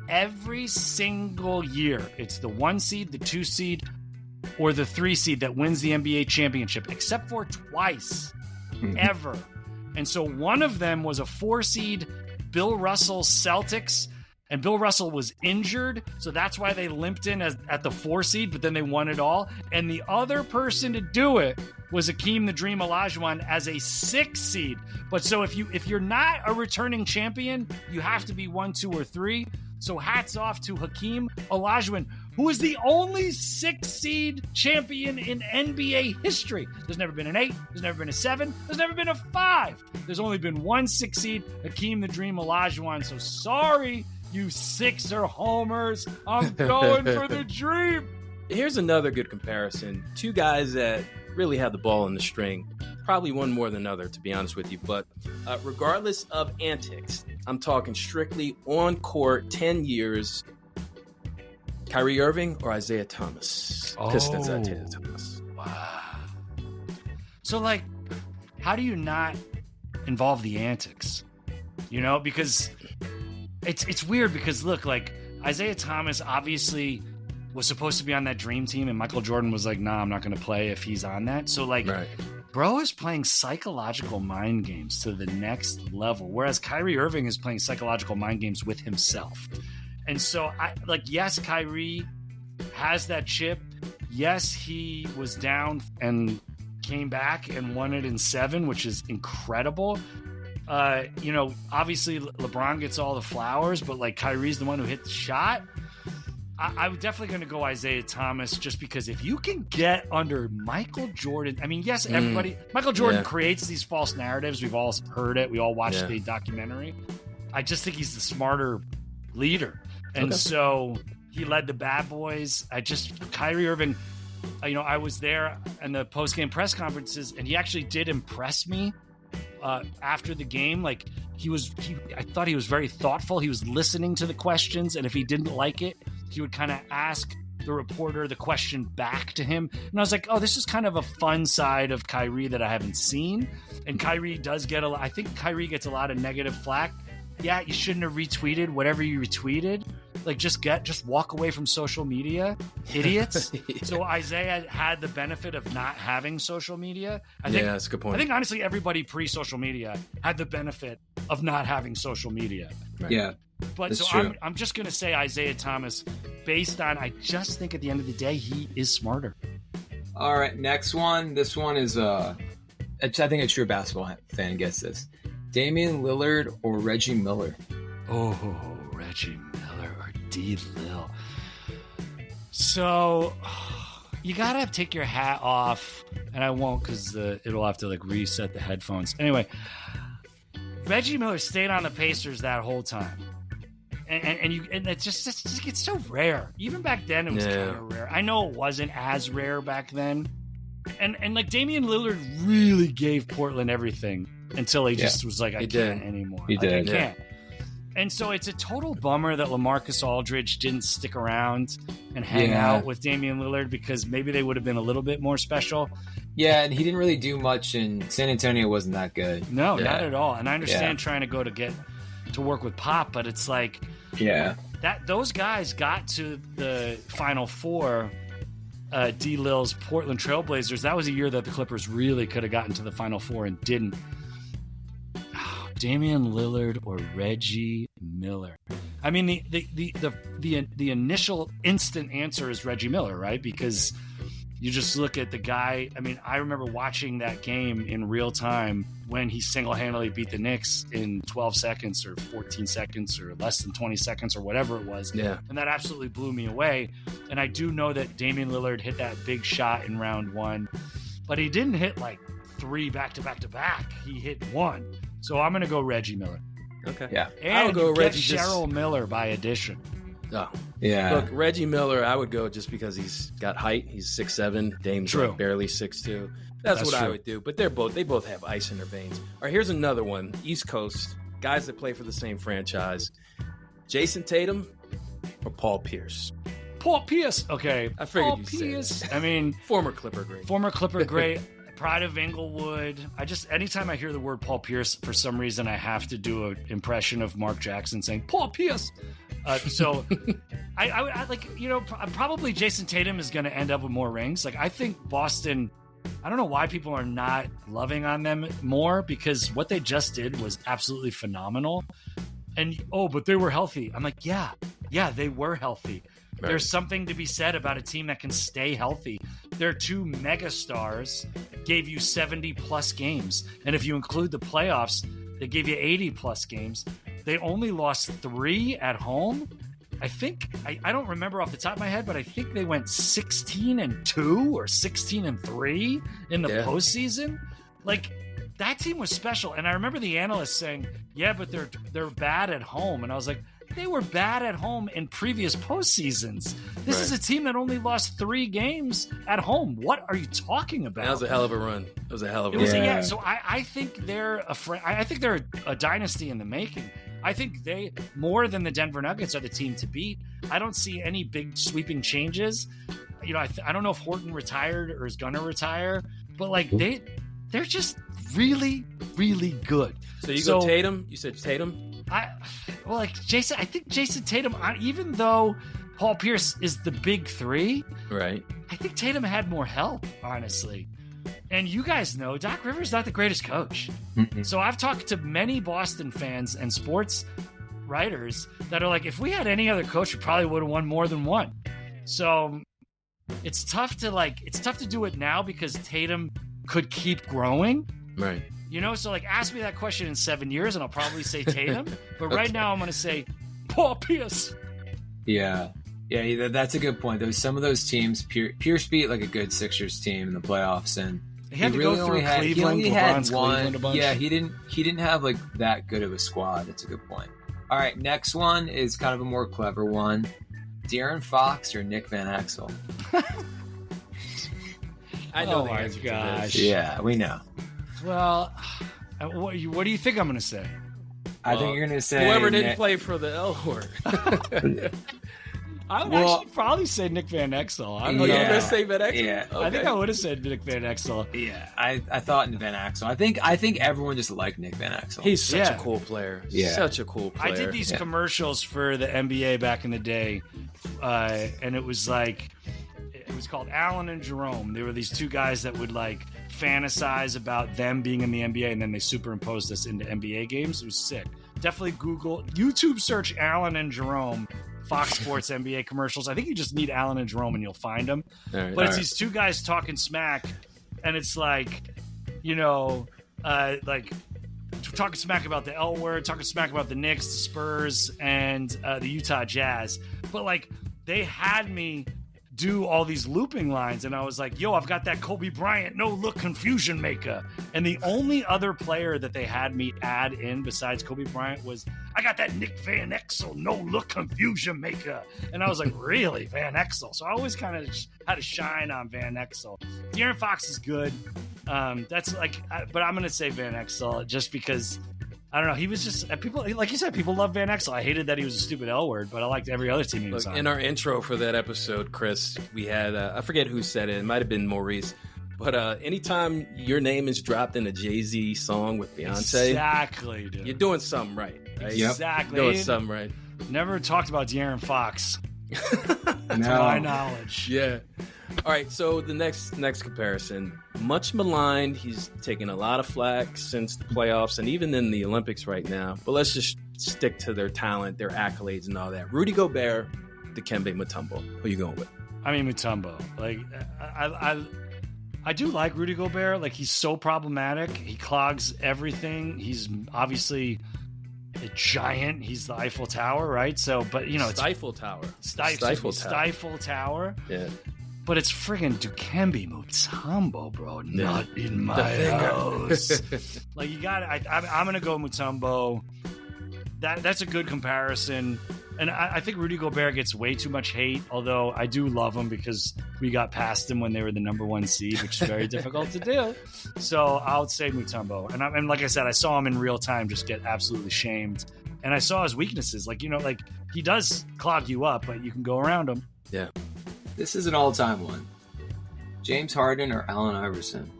every single year, it's the 1 seed, the 2 seed, or the 3 seed that wins the NBA championship, except for twice, ever. And so one of them was a 4 seed, Bill Russell Celtics, and Bill Russell was injured, so that's why they limped in at the 4 seed, but then they won it all. And the other person to do it was Hakeem the Dream Olajuwon as a 6 seed. But so if you're not a returning champion, you have to be 1, 2, or 3. So hats off to Hakeem Olajuwon, who is the only 6 seed champion in NBA history. There's never been an 8. There's never been a 7. There's never been a 5. There's only been 1 6 seed, Hakeem the Dream Olajuwon. So sorry, you Sixer homers. I'm going for the Dream. Here's another good comparison. 2 guys that really have the ball in the string. Probably one more than another, to be honest with you. But regardless of antics, I'm talking strictly on court, 10 years. Kyrie Irving or Isaiah Thomas? Pistons, Isaiah Thomas. Wow. So, how do you not involve the antics? Because it's weird because, look, Isaiah Thomas obviously was supposed to be on that Dream Team, and Michael Jordan was like, nah, I'm not going to play if he's on that. So, right. Bro is playing psychological mind games to the next level, whereas Kyrie Irving is playing psychological mind games with himself. And so, yes, Kyrie has that chip. Yes, he was down and came back and won it in 7, which is incredible. Obviously LeBron gets all the flowers, but Kyrie's the one who hit the shot. I'm definitely going to go Isaiah Thomas just because if you can get under Michael Jordan, yes, everybody, Michael Jordan creates these false narratives. We've all heard it. We all watched the documentary. I just think he's the smarter leader. And so he led the bad boys. Kyrie Irving, I was there in the post-game press conferences, and he actually did impress me after the game. I thought he was very thoughtful. He was listening to the questions, and if he didn't like it, he would kind of ask the reporter the question back to him. And I was like, oh, this is kind of a fun side of Kyrie that I haven't seen. And Kyrie does get I think Kyrie gets a lot of negative flack. Yeah, you shouldn't have retweeted whatever you retweeted. Just walk away from social media, idiots. So Isaiah had the benefit of not having social media. I think that's a good point. I think honestly everybody pre-social media had the benefit of not having social media. Right. Yeah. But so I'm just going to say Isaiah Thomas, based on, I just think at the end of the day, he is smarter. All right, next one. This one is, I think a true basketball fan gets this. Damian Lillard or Reggie Miller? Oh, Reggie Miller or D. Lil. So you got to take your hat off, and I won't because it'll have to like reset the headphones. Anyway, Reggie Miller stayed on the Pacers that whole time. And it just gets so rare. Even back then, it was kind of rare. I know it wasn't as rare back then. And like Damian Lillard really gave Portland everything until he just was like, I can't anymore. He did. I can't. And so it's a total bummer that LaMarcus Aldridge didn't stick around and hang out with Damian Lillard, because maybe they would have been a little bit more special. Yeah, and he didn't really do much, and San Antonio wasn't that good. No, not at all. And I understand trying to go to work with Pop, but it's like that those guys got to the Final Four. D. Lil's Portland Trailblazers. That was a year that the Clippers really could have gotten to the Final Four and didn't. Oh, Damian Lillard or Reggie Miller? I mean, the initial instant answer is Reggie Miller, right? Because you just look at the guy. I mean, I remember watching that game in real time when he single-handedly beat the Knicks in 12 seconds or 14 seconds or less than 20 seconds or whatever it was. Yeah. And that absolutely blew me away. And I do know that Damian Lillard hit that big shot in round one, but he didn't hit like 3 back-to-back-to-back. He hit 1. So I'm going to go Reggie Miller. Okay. Yeah. And I would go Reggie. Cheryl Miller by addition. Oh. Yeah. Look, Reggie Miller, I would go just because he's got height. He's 6'7". Dame's like barely 6'2". That's what I would do. But they both have ice in their veins. All right, here's another one. East Coast, guys that play for the same franchise. Jason Tatum or Paul Pierce? Paul Pierce. Okay. I figured Paul you'd Pierce. say that. I mean, former Clipper great. Pride of Inglewood. Anytime I hear the word Paul Pierce, for some reason, I have to do an impression of Mark Jackson saying, Paul Pierce. So I like, probably Jason Tatum is going to end up with more rings. Like, I think Boston, I don't know why people are not loving on them more, because what they just did was absolutely phenomenal. And, but they were healthy. I'm like, yeah, they were healthy. Right. There's something to be said about a team that can stay healthy. Their 2 mega stars gave you 70-plus games. And if you include the playoffs, they gave you 80-plus games. They only lost 3 at home. I think, I don't remember off the top of my head, but I think they went 16-2 or 16-3 in the postseason. Like, that team was special. And I remember the analysts saying, yeah, but they're bad at home. And I was like, they were bad at home in previous postseasons. This is a team that only lost 3 games at home. What are you talking about? That was a hell of a run. So I think they're I think they're a dynasty in the making. I think they, more than the Denver Nuggets, are the team to beat. I don't see any big sweeping changes. I don't know if Horton retired or is gonna retire, but like they're just really, really good. So you go Tatum? You said Tatum? I think Jason Tatum, even though Paul Pierce is the big 3, right? I think Tatum had more help, honestly. And you guys know Doc Rivers not the greatest coach. Mm-hmm. So I've talked to many Boston fans and sports writers that are like, if we had any other coach, we probably would have won more than 1. So it's tough to do it now because Tatum could keep growing. Right. So like, ask me that question in 7 years and I'll probably say Tatum. But right now I'm going to say Paul Pierce. Yeah, that's a good point. Some of those teams, Pierce beat like a good Sixers team in the playoffs, and he had to go through Cleveland. He had one. Cleveland a bunch. Yeah, he didn't have like that good of a squad. That's a good point. All right, next one is kind of a more clever one. De'Aaron Fox or Nick Van Exel? I know the answer to this. Yeah, we know. Well, what do you think I'm going to say? I think you're going to say whoever didn't play for the L word. I would actually probably say Nick Van Exel. You're going to say Van Exel? Yeah. Okay. I think I would have said Nick Van Exel. Yeah, I thought Van Exel. I think everyone just liked Nick Van Exel. He's such a cool player. Yeah. Such a cool player. I did these commercials for the NBA back in the day, and it was like, it was called Allen and Jerome. They were these 2 guys that would like fantasize about them being in the NBA, and then they superimposed us into NBA games. It was sick. Definitely YouTube search Allen and Jerome, Fox Sports NBA commercials. I think you just need Allen and Jerome and you'll find them. But it's these two guys talking smack, and it's like, like talking smack about the L word, talking smack about the Knicks, the Spurs, and the Utah Jazz. But like, they had me do all these looping lines, and I was like, yo, I've got that Kobe Bryant no-look confusion maker. And the only other player that they had me add in besides Kobe Bryant was, I got that Nick Van Exel no-look confusion maker. And I was like, really, Van Exel? So I always kind of had to shine on Van Exel. De'Aaron Fox is good. That's like, but I'm going to say Van Exel just because, I don't know. He was just, people, like you said, people love Van Exel. I hated that he was a stupid L word, but I liked every other team he was on. In our intro for that episode, Chris, we had, I forget who said it. It might have been Maurice. But anytime your name is dropped in a Jay-Z song with Beyonce, exactly, dude, you're doing something right. Exactly. You're doing something right. Never talked about De'Aaron Fox. No. To my knowledge. Yeah. All right, so the next comparison, much maligned. He's taken a lot of flack since the playoffs and even in the Olympics right now. But let's just stick to their talent, their accolades, and all that. Rudy Gobert, Dikembe Mutombo. Who are you going with? I mean, Mutombo. Like, I do like Rudy Gobert. Like, he's so problematic. He clogs everything. He's obviously a giant. He's the Eiffel Tower, right? So, but it's Stifle Tower. Stifle Tower. Yeah. But it's friggin' Dikembe Mutombo, bro. Not in my house. Like, you got it. I'm gonna go Mutombo. That's a good comparison. And I think Rudy Gobert gets way too much hate, although I do love him because we got past him when they were the number one seed, which is very difficult to do. So I'll say Mutombo. And like I said, I saw him in real time just get absolutely shamed. And I saw his weaknesses. Like, like he does clog you up, but you can go around him. Yeah. This is an all-time one. James Harden or Allen Iverson?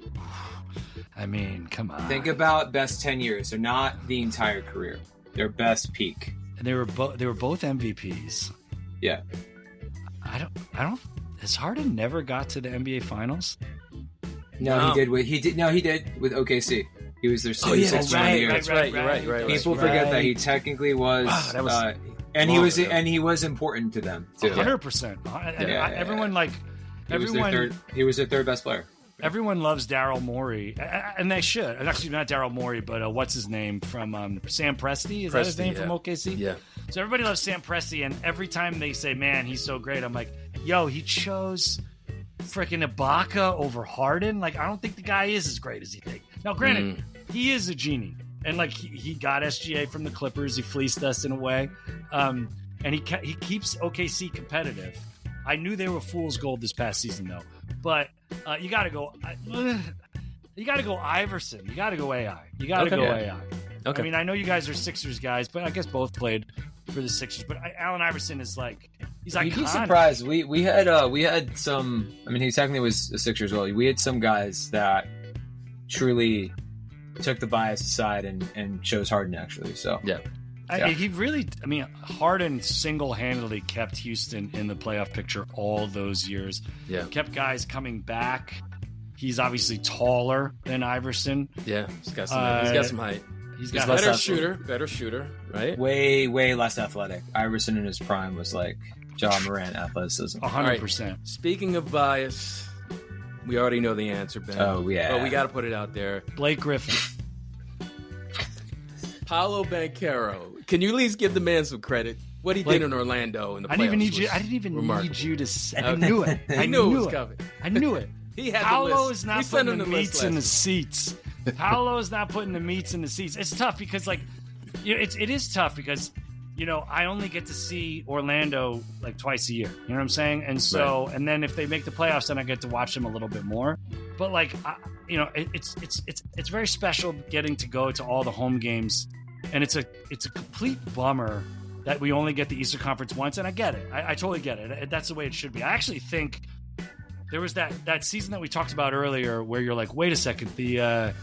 I mean, come on. Think about best 10 years. They're not the entire career. Their best peak. And they were both MVPs. Yeah. I don't. Has Harden never got to the NBA Finals? No, he did with OKC. He was their 6-1 year. That's right. You're right. People forget that he technically was. And he was important to them too. 100%. Everyone he was their third best player. Everyone loves Daryl Morey, and they should. Actually, not Daryl Morey, but what's his name from Sam Presti? Is that his name from OKC? Yeah. So everybody loves Sam Presti, and every time they say, "Man, he's so great," I'm like, "Yo, he chose freaking Ibaka over Harden." Like, I don't think the guy is as great as he thinks. Now, granted, he is a genie, and like he got SGA from the Clippers. He fleeced us in a way, and he keeps OKC competitive. I knew they were fool's gold this past season, though. But you got to go. You got to go Iverson. You got to go AI. You got to go AI. Okay. I mean, I know you guys are Sixers guys, but I guess both played for the Sixers. But Allen Iverson is like, he's iconic. You'd be surprised. We had some. I mean, he technically was a Sixer as well. We had some guys that truly took the bias aside and chose Harden actually. So yeah. Harden single-handedly kept Houston in the playoff picture all those years. Yeah. Kept guys coming back. He's obviously taller than Iverson. Yeah, he's got some height. He's got better shooter, right? Way, way less athletic. Iverson in his prime was like Jamal Murray athleticism. 100%. Right. Speaking of bias, we already know the answer, Ben. Oh, yeah. But we got to put it out there. Blake Griffin. Paolo Banchero. Can you at least give the man some credit? What he did in Orlando in the playoffs. I didn't even need you to say. I knew it. I knew it was coming. I knew it. He had Paolo is not putting the meats in the seats. Paolo is not putting the meats in the seats. It's tough because, like, it is tough because, I only get to see Orlando like twice a year. You know what I'm saying? And so, and then if they make the playoffs, then I get to watch them a little bit more. But like, it's very special getting to go to all the home games. And it's a complete bummer that we only get the Eastern Conference once, and I get it. I totally get it. That's the way it should be. I actually think there was that season that we talked about earlier where you're like, wait a second, the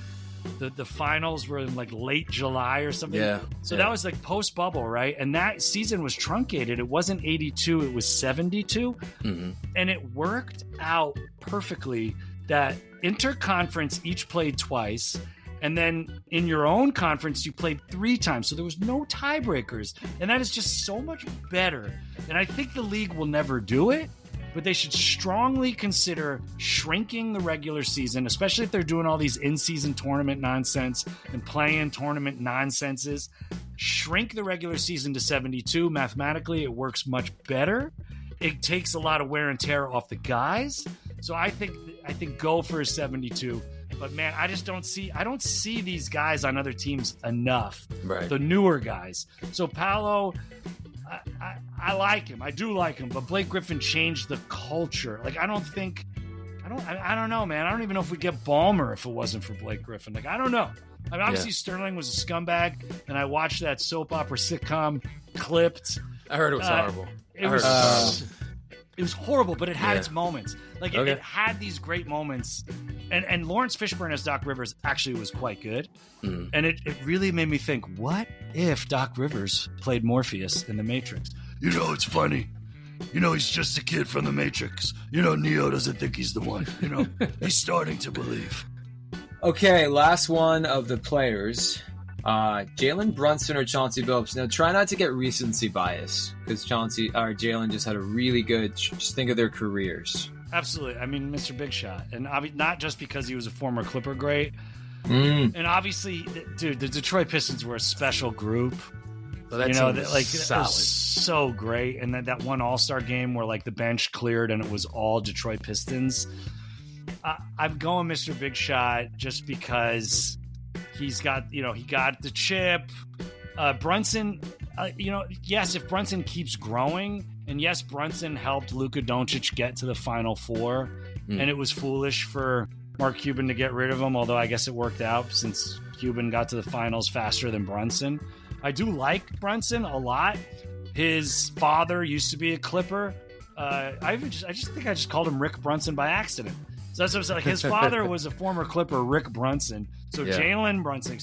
finals were in like late July or something. Yeah. So that was like post bubble, right? And that season was truncated. It wasn't 82, it was 72, and it worked out perfectly that interconference each played twice. And then in your own conference, you played 3 times. So there was no tiebreakers. And that is just so much better. And I think the league will never do it, but they should strongly consider shrinking the regular season, especially if they're doing all these in-season tournament nonsense and play-in tournament nonsenses. Shrink the regular season to 72. Mathematically, it works much better. It takes a lot of wear and tear off the guys. So I think go for a 72. But man, I don't see these guys on other teams enough. Right. The newer guys. So Paolo, I like him. I do like him. But Blake Griffin changed the culture. Like, I don't know, man. I don't even know if we get Ballmer if it wasn't for Blake Griffin. Like, I don't know. I mean, obviously Sterling was a scumbag, and I watched that soap opera sitcom Clipped. I heard it was horrible. It was horrible, but it had its moments. Like, it had these great moments. And Lawrence Fishburne as Doc Rivers actually was quite good. Mm. And it really made me think, what if Doc Rivers played Morpheus in The Matrix? It's funny. He's just a kid from The Matrix. Neo doesn't think he's the one. He's starting to believe. Okay, last one of the players. Jalen Brunson or Chauncey Billups. Now, try not to get recency bias because Jalen just had a really good. Just think of their careers. Absolutely. I mean, Mr. Big Shot, and not just because he was a former Clipper great. And obviously, dude, the Detroit Pistons were a special group. Well, that team was solid. It was so great, and then that one All-Star game where like the bench cleared and it was all Detroit Pistons. I'm going Mr. Big Shot just because. He's got, he got the chip. Brunson, yes, if Brunson keeps growing, and yes, Brunson helped Luka Doncic get to the Final Four, and it was foolish for Mark Cuban to get rid of him, although I guess it worked out since Cuban got to the finals faster than Brunson. I do like Brunson a lot. His father used to be a Clipper. I just think I just called him Rick Brunson by accident. So that's what I'm saying. Like, his father was a former Clipper, Rick Brunson. So Jalen Brunson,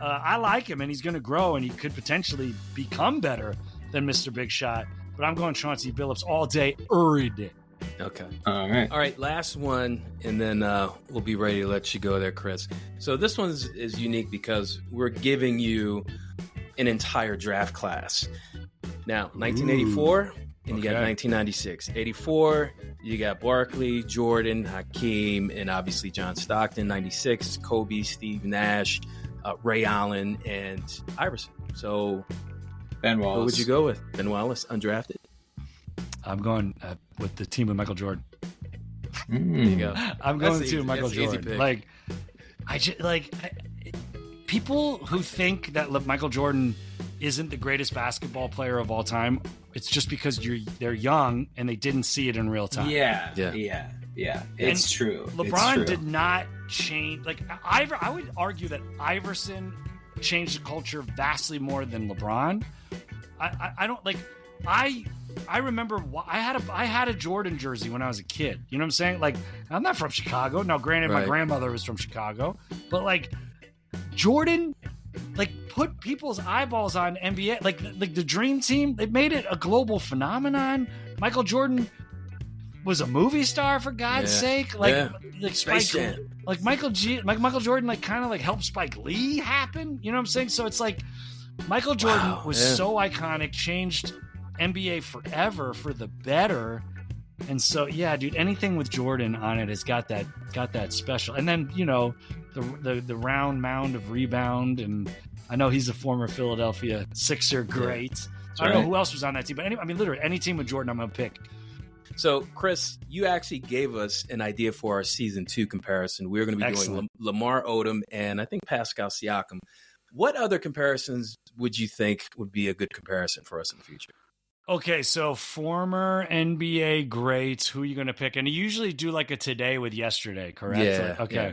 I like him, and he's going to grow, and he could potentially become better than Mr. Big Shot. But I'm going Chauncey Billups all day, every day. Okay. All right. Last one, and then we'll be ready to let you go there, Chris. So this one is unique because we're giving you an entire draft class. Now, 1984... And you got 1996. 84, you got Barkley, Jordan, Hakeem, and obviously John Stockton. 96, Kobe, Steve Nash, Ray Allen, and Iverson. So, Ben Wallace. What would you go with? Ben Wallace, undrafted? I'm going with the team with Michael Jordan. There you go. I'm going to Michael Jordan. Like, people who think that Michael Jordan isn't the greatest basketball player of all time, it's just because they're young and they didn't see it in real time. Yeah. It's true. LeBron did not change. Like, I would argue that Iverson changed the culture vastly more than LeBron. I don't like. I remember I had a Jordan jersey when I was a kid. You know what I'm saying? Like, I'm not from Chicago. Now, granted, my grandmother was from Chicago, but like Jordan, like, put people's eyeballs on NBA. Like the Dream Team, they made it a global phenomenon. Michael Jordan was a movie star, for God's sake. Like Spike, like Michael Jordan, like kind of like helped Spike Lee happen. You know what I'm saying? So it's like Michael Jordan was so iconic, changed NBA forever for the better. And so, yeah, dude, anything with Jordan on it has got that special. And then, the round mound of rebound, and I know he's a former Philadelphia Sixer great. I don't know who else was on that team, but literally any team with Jordan, I'm gonna pick. So, Chris, you actually gave us an idea for our season 2 comparison. We're going to be doing Lamar Odom and I think Pascal Siakam. What other comparisons would you think would be a good comparison for us in the future? Okay, so former NBA greats, who are you going to pick? And you usually do like a today with yesterday, correct? Yeah. Okay. Yeah.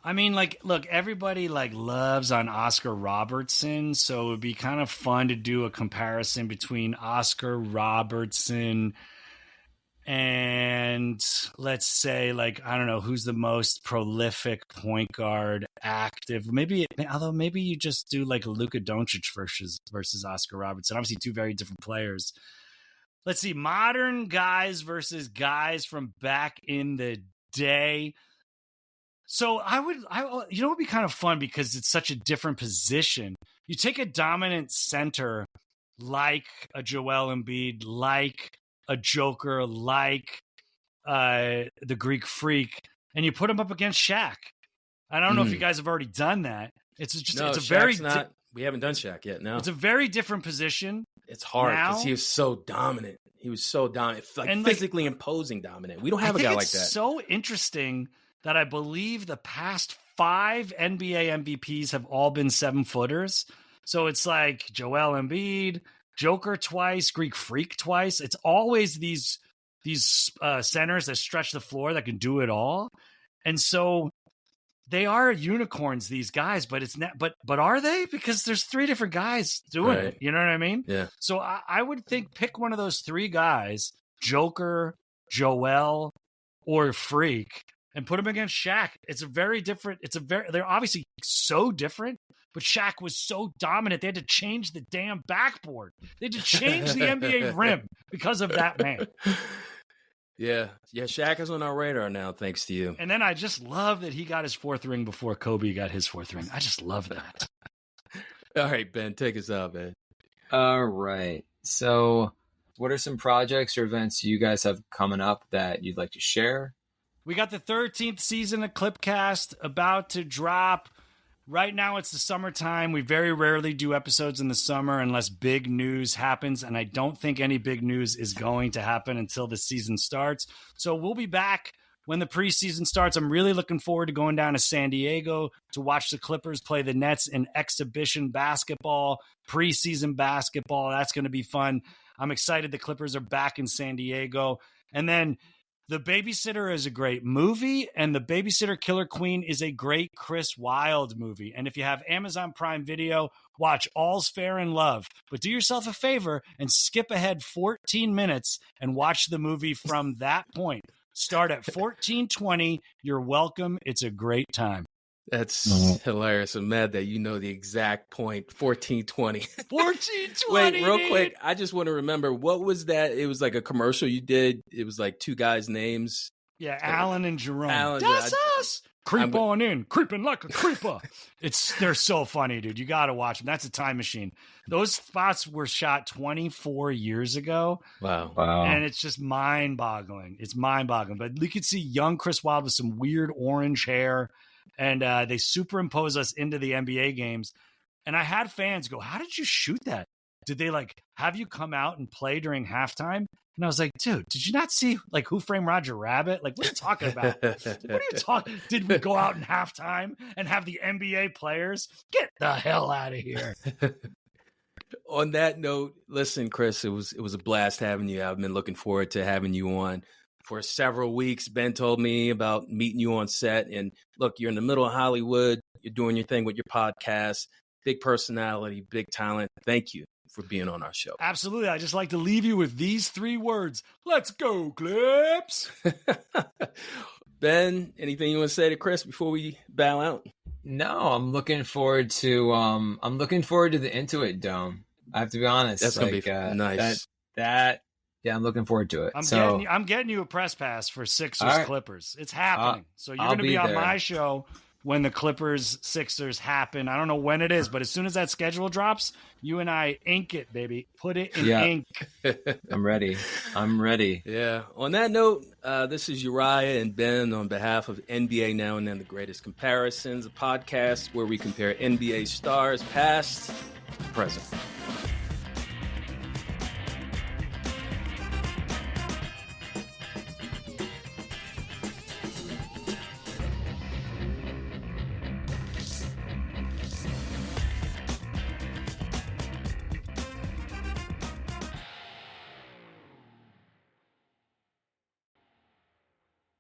I mean, like, look, everybody like loves on Oscar Robertson, so it would be kind of fun to do a comparison between Oscar Robertson and, let's say, like, I don't know, who's the most prolific point guard active. Maybe you just do like a Luka Doncic versus Oscar Robertson. Obviously, two very different players. Let's see, modern guys versus guys from back in the day. So you know, it would be kind of fun because it's such a different position. You take a dominant center like a Joel Embiid, like a Joker, like the Greek Freak, and you put him up against Shaq. I don't know if you guys have already done that. It's just it's a very we haven't done Shaq yet. No, it's a very different position. It's hard because he was so dominant. He was so dominant, like physically imposing dominant. We don't have a guy like that. It's so interesting that I believe the past 5 NBA MVPs have all been 7-footers. So it's like Joel Embiid, Joker twice, Greek Freak twice. It's always these centers that stretch the floor that can do it all. And so they are unicorns, these guys, but it's not. But are they? Because there's 3 different guys doing it. You know what I mean? Yeah. So I would think pick one of those 3 guys, Joker, Joel, or Freak, and put them against Shaq. It's a very different. They're obviously so different. But Shaq was so dominant, they had to change the damn backboard. They had to change the NBA rim because of that man. Yeah, Shaq is on our radar now, thanks to you. And then I just love that he got his 4th ring before Kobe got his 4th ring. I just love that. All right, Ben, take us out, man. All right. So what are some projects or events you guys have coming up that you'd like to share? We got the 13th season of Clipcast about to drop. Right now, it's the summertime. We very rarely do episodes in the summer unless big news happens, and I don't think any big news is going to happen until the season starts. So we'll be back when the preseason starts. I'm really looking forward to going down to San Diego to watch the Clippers play the Nets in exhibition basketball, preseason basketball. That's going to be fun. I'm excited the Clippers are back in San Diego. And then The Babysitter is a great movie, and The Babysitter Killer Queen is a great Chris Wylde movie. And if you have Amazon Prime Video, watch All's Fair in Love. But do yourself a favor and skip ahead 14 minutes and watch the movie from that point. Start at 14:20. You're welcome. It's a great time. That's hilarious. I'm mad that you know the exact point. 14:20. 14:20. Wait, real quick. I just want to remember, what was that? It was like a commercial you did. It was like 2 guys' names. Yeah, Alan and Jerome. Alan, That's us. Creep on in, creeping like a creeper. They're so funny, dude. You got to watch them. That's a time machine. Those spots were shot 24 years ago. Wow. And it's just mind-boggling. It's mind-boggling. But you could see young Chris Wylde with some weird orange hair. And they superimpose us into the NBA games. And I had fans go, how did you shoot that? Did they have you come out and play during halftime? And I was like, dude, did you not see Who Framed Roger Rabbit? What are you talking about? What are you talking? Did we go out in halftime and have the NBA players? Get the hell out of here. On that note, listen, Chris, it was a blast having you. I've been looking forward to having you on for several weeks. Ben told me about meeting you on set. And look, you're in the middle of Hollywood. You're doing your thing with your podcast. Big personality, big talent. Thank you for being on our show. Absolutely. I just like to leave you with these 3 words. Let's go, Clips. Ben, anything you want to say to Chris before we bow out? No, I'm looking forward to the Intuit Dome. I have to be honest. That's gonna be nice. Yeah, I'm looking forward to it. I'm getting you a press pass for Sixers Clippers. It's happening. So you're going to be on my show when the Clippers Sixers happen. I don't know when it is, but as soon as that schedule drops, you and I ink it, baby. Put it in ink. I'm ready. Yeah. On that note, this is Uriah and Ben on behalf of NBA Now and Then, The Greatest Comparisons, a podcast where we compare NBA stars past, present.